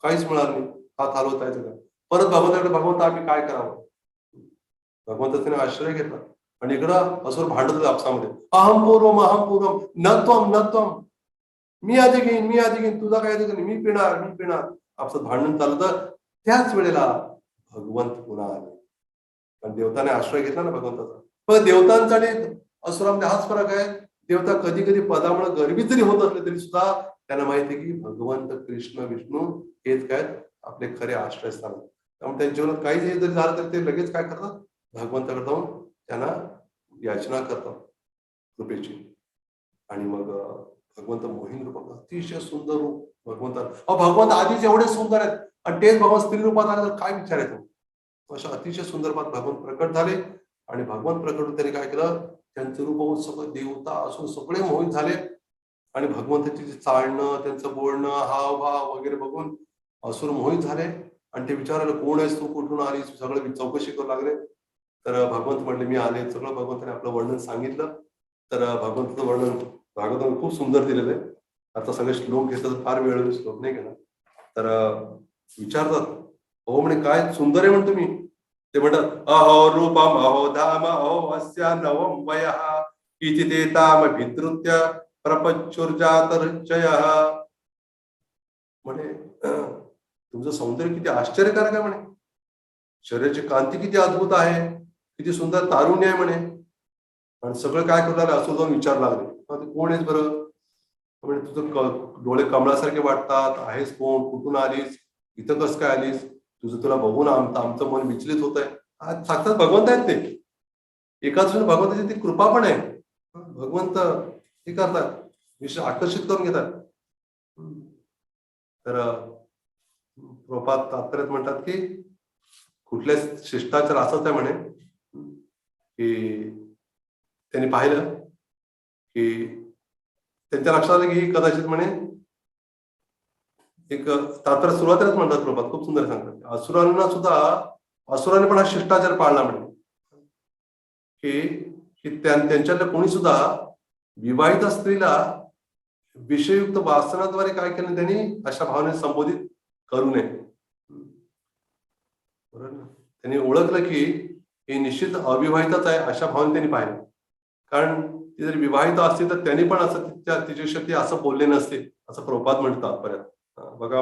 काहीच मिळालं नाही. हात हलवता येतं का. परत भगवंताकडे, भगवंत आम्ही काय करावं. भगवंताने आश्रय घेतला आणि इकडं असुर भांडत होते आपसामध्ये, अहम पूर्वम न त्वम, मी आधी घेईन, तुझा काय अधिक नाही, मी पिणार. आपलं भांडण चाललं. तर त्याच वेळेला भगवंत पुन्हा आले. पण देवताने आश्रय घेतला ना भगवंताचा. पण देवतांचा आणि असुरांमध्ये हाच फरक आहे. देवता कधी कधी पदामुळे गर्वित जरी होत असले तरी सुद्धा त्यांना माहिती आहे की भगवंत कृष्ण विष्णू हेच काय आपले खरे आश्रयस्थान. त्यामुळे त्यांच्या जीवनात काही जरी झालं तर ते लगेच काय करतात, भगवंताकडे जाऊन त्यांना याचना करतात कृपेची. आणि मग भगवंत मोहिनी रूपात अतिशय सुंदर रूप भगवंत. भगवंत आधीच एवढे सुंदर आहेत आणि तेच भगवंत स्त्री रूपात आले तर काय विचारायचं. अशा अतिशय सुंदर रूपात भगवंत प्रकट झाले. आणि भगवंत प्रकट होऊन त्यांनी काय केलं, त्यांचं रूप होऊन सगळं देवता असून सगळे मोहित झाले. आणि भगवंताची जे चालणं, त्यांचं बोलणं, हावभाव वगैरे बघून असुर मोहित झाले. आणि ते विचारायला, कोण आहेस तू, कुठून आलीस, सगळं चौकशी करू लागले. तर भगवंत म्हटले मी आले. सगळं भगवंताने आपलं वर्णन सांगितलं. तर भगवंताचं वर्णन भागवताने खूप सुंदर दिलेलं आहे. आता सगळे श्लोक घेतात, फार वेळ श्लोक नाही घेणार. तर विचारतात, हो म्हणे काय सुंदर आहे म्हणतो मी. ते म्हणतात, अहो रूपम अहो धाम अहो अस्या नवम वयः इति ते ताम भितृत्य प्रपंचुर्जात रुचयः. म्हणे तुमचं सौंदर्य किती आश्चर्यकारक आहे म्हणे. शरीराची कांती किती अद्भुत आहे, किती सुंदर तारुण्य आहे म्हणे. आणि सगळं काय करू लागले, असं जाऊन विचार लागले, ते कोण आहेस बरं. म्हणजे तुझं डोळे कमळासारखे वाटतात, आहेस कोण, कुठून आलीस, इथं कसं काय आलीस, तुला बघून आमचं मन विचलित होत आहे. साक्षात भगवंत आहेत ते. एकाच भगवंताची ती कृपा पण आहे. भगवंत हे करतात, विषय आकर्षित करून घेतात. तर प्रभुपाद तात्पर्यात म्हणतात की कुठल्या शिष्टाचार असंच आहे म्हणे की त्यांनी पाहिलं की त्यांच्या लक्षात आलं की कदाचित म्हणे एक तात्पर्य सुरुवातीलाच म्हणतात प्रभुपाद, खूप सुंदर सांगतात, असुरांनी पण हा शिष्टाचार पाळला म्हणे की त्यांच्यातल्या कोणी सुद्धा विवाहित स्त्रीला विषयुक्त वासनाद्वारे काय केलं, त्यांनी अशा भावनेने संबोधित करू नये. बरोबर. त्यांनी ओळखलं की हे निश्चित अविवाहितच आहे अशा भावने त्यांनी पाहिलं. कारण ती जर विवाहित असते तर त्यांनी पण असं तिच्याशी असं बोलले नसते, असं प्रभुपाद म्हणतात परत. बघा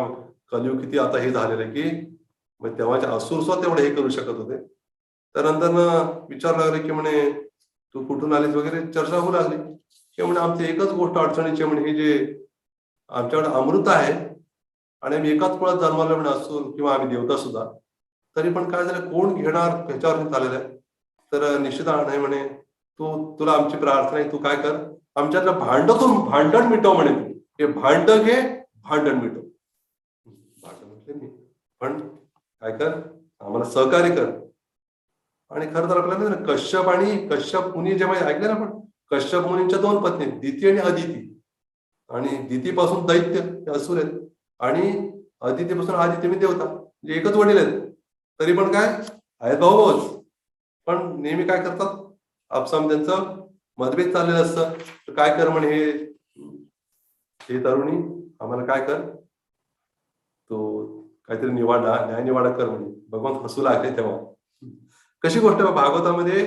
कलियुग किती आता हे झालेलं आहे की तेव्हाचे असुर सुद्धा तेवढे हे करू शकत होते. तर नंतर विचार लागले की म्हणे तू कुठून आलीस वगैरे चर्चा होऊ लागली की म्हणे आमची एकच गोष्ट अडचणीची म्हणे, हे जे आमच्याकडे अमृत आहे आणि आम्ही एकाच कुळात जन्माला म्हणे असू किंवा आम्ही देवता सुद्धा, तरी पण काय झालं, कोण घेणार ह्याच्यावर चाललेलं आहे. तर निश्चित नाही म्हणे तुला आमची प्रार्थना आहे, तू काय कर, आमच्यातलं भांडण मिटव म्हणे. तू हे भांड घे, भांडण मिटव. भांडण म्हटले मी, पण काय कर, आम्हाला सहकार्य कर. आणि खरं तर आपल्याला कश्यप मुनी जेव्हा ऐकले ना आपण, कश्यप मुनींच्या 2 पत्नी, दिती आणि अदिती. आणि दितीपासून दैत्य हे असुर आहेत, आणि अदितीपासून आदित्य मी देवता, म्हणजे एकच वडील आहेत. तरी पण काय आहेत भाऊ, पण नेहमी काय करतात, आपसाम त्यांचं मतभेद चाललेलं असतं. तर काय कर म्हणे, हे तरुणी आम्हाला काय कर, तो काहीतरी न्याय निवाडा कर म्हणे. भगवंत हसू लागले तेव्हा. कशी गोष्ट आहे भागवतामध्ये,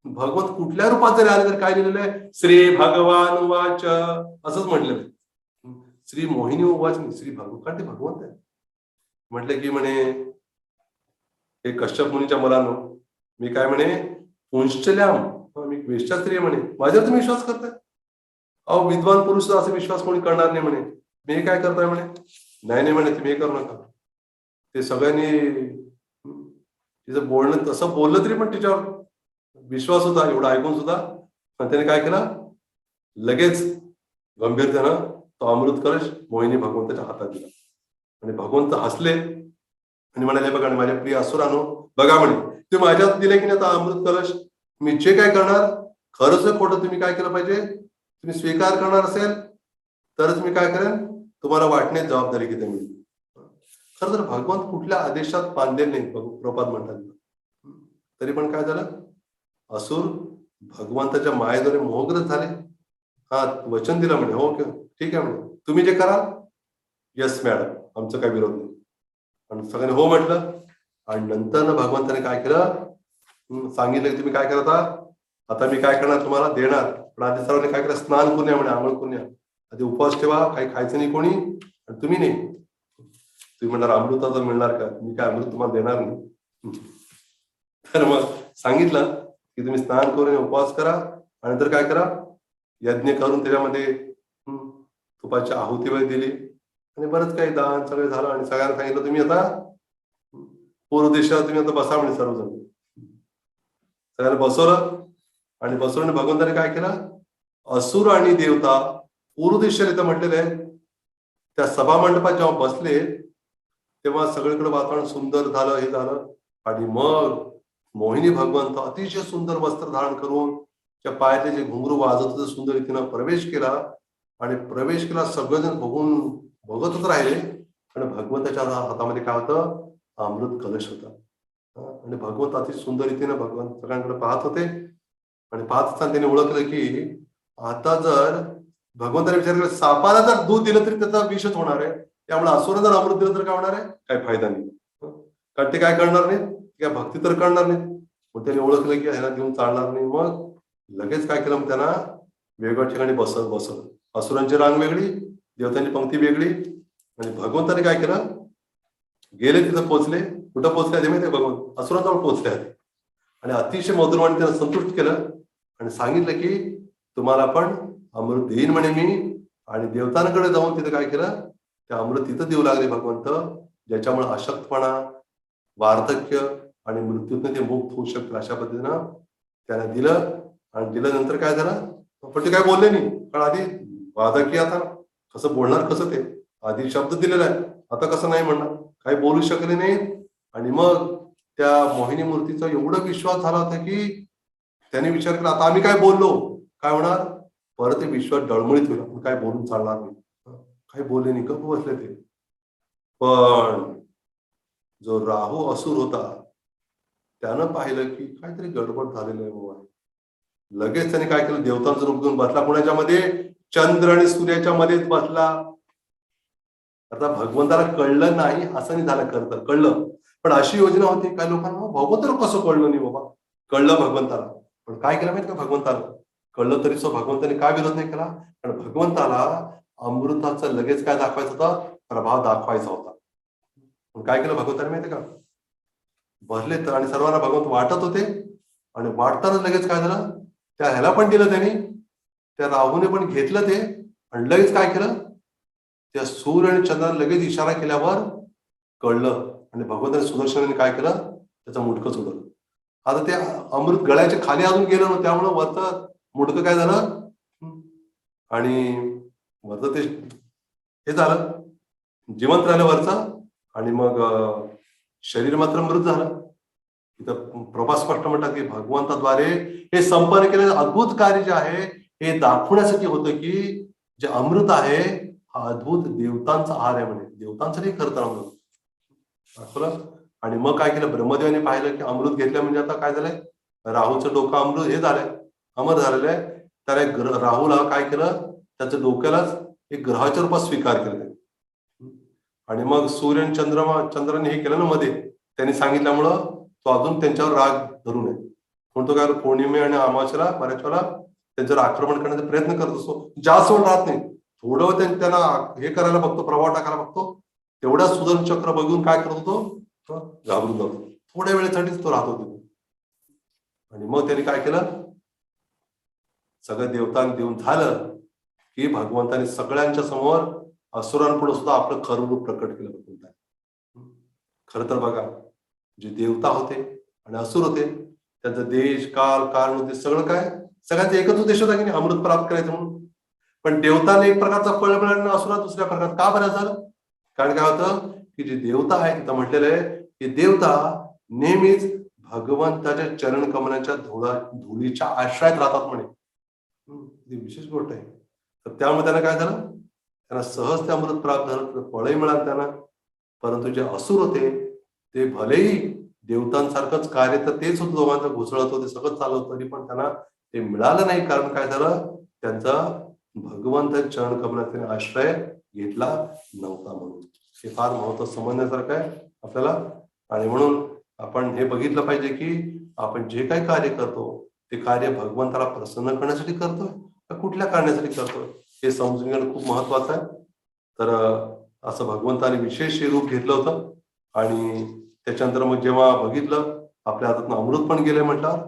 भगवंत कुठल्या रूपात जरी आले तर काय लिहिलेलं आहे, श्री भगवान उवाच असंच म्हटलेलं आहे. श्री मोहिनी उवाच नाही, श्री भगवंत, कारण ते भगवंत आहे. म्हटलं की म्हणे, हे कश्यप मुनीच्या मुलांनो, मी काय म्हणे, पुंश्चल्याम, मी वेश्या स्त्री आहे म्हणे, माझ्यावर तुम्ही विश्वास करताय? अहो विद्वान पुरुष असा विश्वास कोणी करणार नाही म्हणे. मी काय करताय म्हणे, नाही म्हणे, तुम्ही हे करू नका. ते सगळ्यांनी तिचं बोलणं तसं बोललं तरी पण तिच्यावर विश्वास होता, एवढं ऐकून सुद्धा. पण त्याने काय केलं, लगेच गंभीरतेनं तो अमृत कलश मोहिनी भगवंताच्या हातात दिला. आणि भगवंत हसले आणि म्हणाले, बघा माझ्या प्रिय असुरानो, बघा म्हणे, तुम्ही माझ्यात दिले की नाही आता अमृत कलश, मी जे काय करणार, खरंच खोटं तुम्ही काय केलं पाहिजे, तुम्ही स्वीकार करणार असेल तरच मी काय करेन, तुम्हाला वाटण्याची जबाबदारी घेते मी. खरं तर भगवंत कुठल्या आदेशात बांधले नाही, प्रपात म्हणतात. तरी पण काय झालं, असुर भगवंताच्या मायेद्वारे मोहग्रस्त झाले. हा वचन दिलं म्हणे, हो ठीक आहे म्हणे, तुम्ही जे कराल, यस मॅडम, आमचं काही विरोध नाही. आणि सगळ्यांनी हो म्हटलं. आणि नंतर भगवंताने काय केलं, सांगितलं की तुम्ही काय करता, आता मी काय करणार तुम्हाला देणार, पण आधी सर्वांनी काय केलं, स्नान करून या म्हणे, आंघोळ करून या, आधी उपवास ठेवा, काही खायचं नाही कोणी, आणि तुम्ही नाही. तुम्ही म्हणणार अमृताचं मिळणार का, मी काय अमृत तुम्हाला देणार नाही. तर मग सांगितलं की तुम्ही स्नान करून उपवास करा, आणि नंतर काय करा, यज्ञ करून त्याच्यामध्ये तुपाची आहुती वगैरे दिली, आणि बरंच काही दान सगळं झालं. आणि सगळ्यांना सांगितलं तुम्ही आता पूर्व दिशेला तुम्ही आता बसा म्हणे, सर्वजण. सगळ्यांना बसवलं, आणि बसवून भगवंताने काय केलं, असुर आणि देवता पूर्व दिशेला इथं म्हटलेलं आहे, त्या सभा मंडपात जेव्हा बसले तेव्हा सगळीकडे वातावरण सुंदर झालं, हे झालं. आणि मग मोहिनी भगवंत अतिशय सुंदर वस्त्र धारण करून त्या पायातले जे घुंगरू वाजत होते सुंदर रीतीनं प्रवेश केला. आणि प्रवेश केला, सगळेजण बघतच राहिले. आणि भगवंताच्या हातामध्ये काय होतं, अमृत कलश होता. आणि भगवंत अति सुंदर रीतीनं भगवंत सगळ्यांकडे पाहत होते. आणि पाहत असताना त्यांनी ओळखलं की आता जर भगवंताने विचार केला, सापाला जर दूध दिलं तरी त्याचा विषच होणार आहे, त्यामुळे असुराला जर अमृत दिलं तर काय होणार आहे, काही फायदा नाही. कारण ते काय करणार नाही, काय भक्ती तर करणार नाही. मग त्यांनी ओळखलं की ह्याला देऊन चालणार नाही. मग लगेच काय केलं, मग त्यांना वेगवेगळ्या ठिकाणी बसवलं. असुरांची रांग वेगळी, देवतांची पंक्ती वेगळी. आणि भगवंताने काय केलं, गेले तिथं पोहोचले. कुठं पोहोचले आधी माहिती आहे, भगवंत असुरांजवळ पोहोचले आधी. आणि अतिशय मधुरवाणी त्यांना संतुष्ट केलं आणि सांगितलं की तुम्हाला पण अमृत देईन म्हणे मी. आणि देवतांकडे जाऊन तिथे काय केलं, ते अमृत तिथं देऊ लागले भगवंत, ज्याच्यामुळे अशक्तपणा, वार्धक्य आणि मृत्यूतनं ते मुक्त होऊ शकतील, अशा पद्धतीनं त्याला दिलं. आणि दिल्यानंतर काय झालं, पण ते काय बोलले नाही, कारण आधी वार्धक्य, आता कसं बोलणार, कसं ते आधी शब्द दिलेला आहे, आता कसं नाही म्हणणार, काही बोलू शकले नाही. आणि मग त्या मोहिनी मूर्तीचा एवढा विश्वास झाला होता की त्याने विचार केला, आता आम्ही काय बोललो काय होणार, परत ते विश्वास डळमळीत होईल, काय बोलून चालणार नाही. काही बोलले नाही, गप्प बसले ते. पण जो राहू असुर होता त्यानं पाहिलं की काहीतरी गडबड झालेलं आहे बाबा. लगेच त्याने काय केलं, देवतांचं रूप घेऊन बसला. कुणाच्या मध्ये, चंद्र आणि सूर्याच्या मध्येच बसला. आता भगवंताला कळलं नाही असं नाही झालं, खरं तर कळलं. पण अशी योजना होती काही लोकांना, भगवंताला कसं कळलं नाही बाबा, कळलं भगवंताला. पण काय केलं माहिती का, भगवंताला कळलं तरी भगवंताने काय विरोध नाही केला, कारण भगवंताला अमृताचं लगेच काय दाखवायचं होता, प्रभाव दाखवायचा होता. पण काय केलं भगवंताने माहिती का, भरले तर आणि सर्वांना भगवंत वाटत होते. आणि वाटताना लगेच काय झालं, त्या ह्याला पण दिलं त्यांनी, त्या राहूने पण घेतलं ते. आणि लगेच काय केलं, त्या सूर्य आणि चंद्राने लगेच इशारा केल्यावर कळलं. आणि भगवंताने सुदर्शनाने काय केलं, त्याचं मुंडकं सोडलं. आता ते अमृत गळ्याच्या खाली अजून गेलं ना, त्यामुळं वरचं मुंडकं काय झालं, आणि वरचं ते हे झालं, जिवंत राहिलं वरचं. आणि मग शरीर मात्र मृत झालं. इथं प्रभा स्पष्ट म्हणतात की भगवंताद्वारे हे संपन्न केलेलं अद्भुत कार्य जे आहे हे दाखवण्यासाठी होतं की जे अमृत आहे हा अद्भुत देवतांचा आहार आहे. म्हणे देवतांसाठी खरं तर अमृत दाखवलं. आणि मग काय केलं, ब्रह्मदेवाने पाहिलं की अमृत घेतलं म्हणजे आता काय झालंय, राहूचं डोकं अमृत हे झालंय, अमर झालेलं आहे. त्याला राहुल हा काय केलं, त्याच्या डोक्यालाच एक ग्रहाच्या रूपात स्वीकार केलं. आणि मग सूर्य आणि चंद्राने हे केलं ना मध्ये, त्यांनी सांगितल्यामुळं तो अजून त्यांच्यावर राग धरू नये म्हणून तो काय पौर्णिमे आणि अमावास्येला बऱ्याच वेळा त्यांच्यावर आक्रमण करण्याचा प्रयत्न करत असतो. जास्त वेळ राहत नाही, थोडं त्यांना हे करायला बघतो, प्रभाव टाकायला बघतो. तेवढ्या सुदर्शन चक्र बघून काय करत होतो, घाबरून जातो. थोड्या वेळेसाठीच तो राहतो तिथे. आणि मग त्यांनी काय केलं, सगळं देवतांनी देऊन झालं की भगवंतांनी सगळ्यांच्या समोर असुरांपुढे सुद्धा आपलं खरं रूप प्रकट केलं. खरं तर बघा, जे देवता होते आणि असुर होते त्यांचा देश काल कारण होते सगळं काय, सगळ्यांचा एकच उद्देश होता की अमृत प्राप्त करायचं म्हणून. पण देवताने एक प्रकारचा फळ मिळाला, असुरा दुसऱ्या प्रकार. का बरं झालं? कारण काय होतं की जे देवता आहे तिथं म्हटलेलं आहे की देवता नेहमीच भगवंताच्या चरण कमलाच्या धुळीच्या आश्रयात राहतात म्हणे. ही विशेष गोष्ट आहे. तर त्यामुळे त्यांना काय झालं, त्यांना सहज ते अमृत प्राप्त झालं, फळही मिळालं त्यांना. परंतु जे असुर होते ते भलेही देवतांसारखंच कार्य तर तेच होतं, दोघांचं घुसळत होते, सगळं चालत, तरी पण त्यांना ते मिळालं नाही. कारण काय झालं, त्यांचा भगवंत चरण कमलाचा आश्रय घेतला नव्हता म्हणून. हे फार महत्व समजण्यासारखं आहे आपल्याला. आणि म्हणून आपण हे बघितलं पाहिजे की आपण जे काही कार्य करतो ते कार्य भगवंताला प्रसन्न करण्यासाठी करतोय का कुठल्या कारणासाठी करतोय हे समजून घेणं खूप महत्वाचं आहे. तर असं भगवंताने विशेष रूप घेतलं होतं. आणि त्याच्यानंतर मग जेव्हा बघितलं आपल्या हातातून अमृत पण गेले म्हटल्यावर,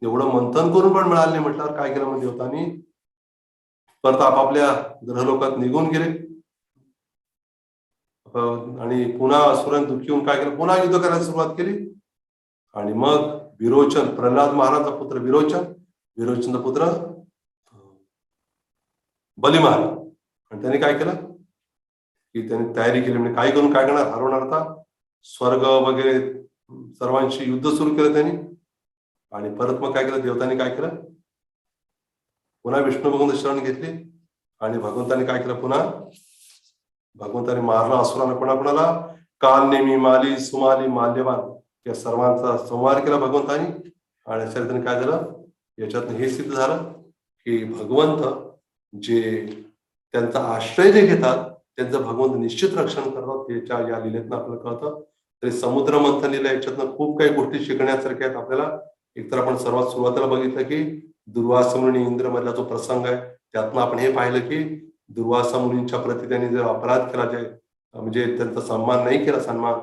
एवढं मंथन करून पण मिळालं नाही म्हटल्यावर काय केलं, मग देवतांनी परत आपापल्या ग्रहलोकात निघून गेले. आणि पुन्हा असुरांनी दुःखी होऊन काय केलं, पुन्हा युद्ध करायला सुरुवात केली. आणि मग विरोचन, प्रल्हाद महाराजचा पुत्र विरोचनचा पुत्र बली महाराज, आणि त्याने काय केलं की त्यांनी तयारी केली. म्हणजे काय करून काय करणार, हरवणार आता स्वर्ग वगैरे सर्वांशी युद्ध सुरू केलं त्यांनी. आणि परत मग काय केलं, देवतांनी काय केलं, पुन्हा विष्णू भगवंत शरण घेतली. आणि भगवंतांनी काय केलं, पुन्हा भगवंतांनी मारला असुरांना. कोणाला, काल नेमी माली सुमाली माल्यवान या सर्वांचा संहार केला भगवंतांनी. आणि अशा रीतीने काय झालं, याच्यात हे सिद्ध झालं की भगवंत जे त्यांचा आश्रय जे घेतात त्यांचं भगवंत निश्चित रक्षण करतात. त्याच्या या लिलेतनं आपल्याला कळतं. तरी समुद्र मंथन लिहिलं, याच्यातनं खूप काही गोष्टी शिकण्यासारख्या आहेत आपल्याला. एकतर आपण सर्वात सुरुवातीला बघितलं की दुर्वासा मुनी इंद्र मधला जो प्रसंग आहे त्यातनं आपण हे पाहिलं की दुर्वासा मुनींच्या प्रती त्यांनी जर अपराध केला, जे म्हणजे त्यांचा सन्मान नाही केला सन्मान,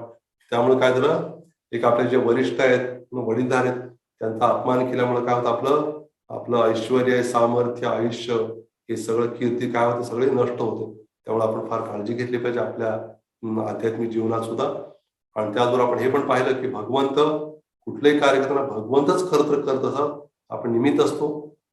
त्यामुळे काय झालं, एक आपले जे वरिष्ठ आहेत, वडीलधार आहेत, त्यांचा अपमान केल्यामुळे काय होतं, आपलं ऐश्वर, सामर्थ्य, आयुष्य हे सगळं कीर्ती काय होतं, सगळे नष्ट होते. त्यामुळे आपण फार काळजी घेतली पाहिजे आपल्या आध्यात्मिक जीवनात सुद्धा. आणि त्याचबरोबर आपण हे पण पाहिलं की भगवंत कुठलंही कार्य करताना भगवंतच खरं तर करत असं आपण निमित्त असतो.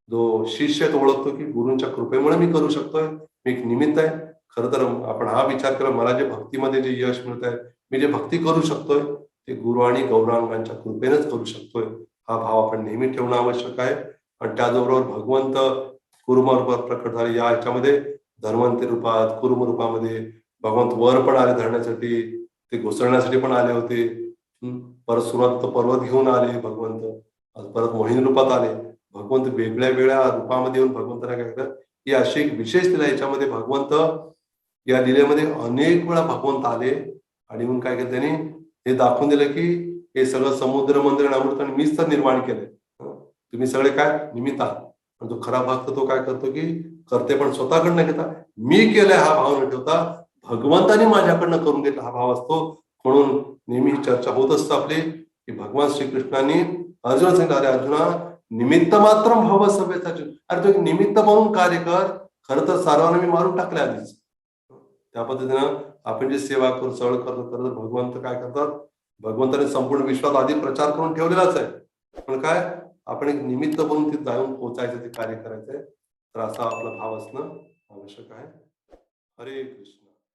जो शिष्य तो ओळखतो की गुरूंच्या कृपेमुळे मी करू शकतोय, मी एक निमित्त आहे. खरं तर आपण हा विचार केला, मला जे भक्तीमध्ये जे यश मिळत आहे, मी जे भक्ती करू शकतोय ते गुरु आणि गौरांगांच्या कृपेनेच करू शकतोय, हा भाव आपण नेहमी ठेवणं आवश्यक आहे. आणि त्याचबरोबर भगवंत कुर्म रूपात प्रकट झाले, या ह्याच्यामध्ये धन्वंतरी रूपात, कुर्म रूपामध्ये भगवंत वर पण आले धरण्यासाठी, ते घुसळण्यासाठी पण आले होते. परत सुरुवात पर्वत घेऊन आले भगवंत, परत मोहिनी रूपात आले भगवंत, वेगळ्या वेगळ्या रूपामध्ये येऊन भगवंतांना काय करतात, ही अशी एक विशेष लीला. याच्यामध्ये भगवंत या लीलेमध्ये अनेक वेळा भगवंत आले आणि येऊन काय केलं, त्यांनी हे दाखवून दिलं की हे सगळं समुद्र मंदिर अमृताने मीच तर निर्माण केलंय, तुम्ही सगळे काय निमित्त आहात. पण जो खरा भक्त तो काय करतो की करते पण स्वतःकडनं घेता, मी केलंय हा भाव न ठेवता भगवंताने माझ्याकडनं करून घेतला हा भाव असतो. म्हणून नेहमी चर्चा होत असतं आपली की भगवान श्रीकृष्णांनी अर्जुन सांगितलं, अरे अर्जुना निमित्त मात्र भव सभेचा, अरे तू एक निमित्त म्हणून कार्य कर, खरं तर सर्वांना मी मारून टाकले आधीच. त्या पद्धतीनं आपण जे सेवा करू सगळं करतो, तर भगवंत काय करतात, भगवंताने संपूर्ण विश्वात आधी प्रचार करून ठेवलेलाच आहे. पण काय आपण एक निमित्त बनून तिथे जाऊन पोहोचायचं, ते कार्य करायचंय. तर असा आपला भाव असणं आवश्यक आहे. हरे कृष्ण.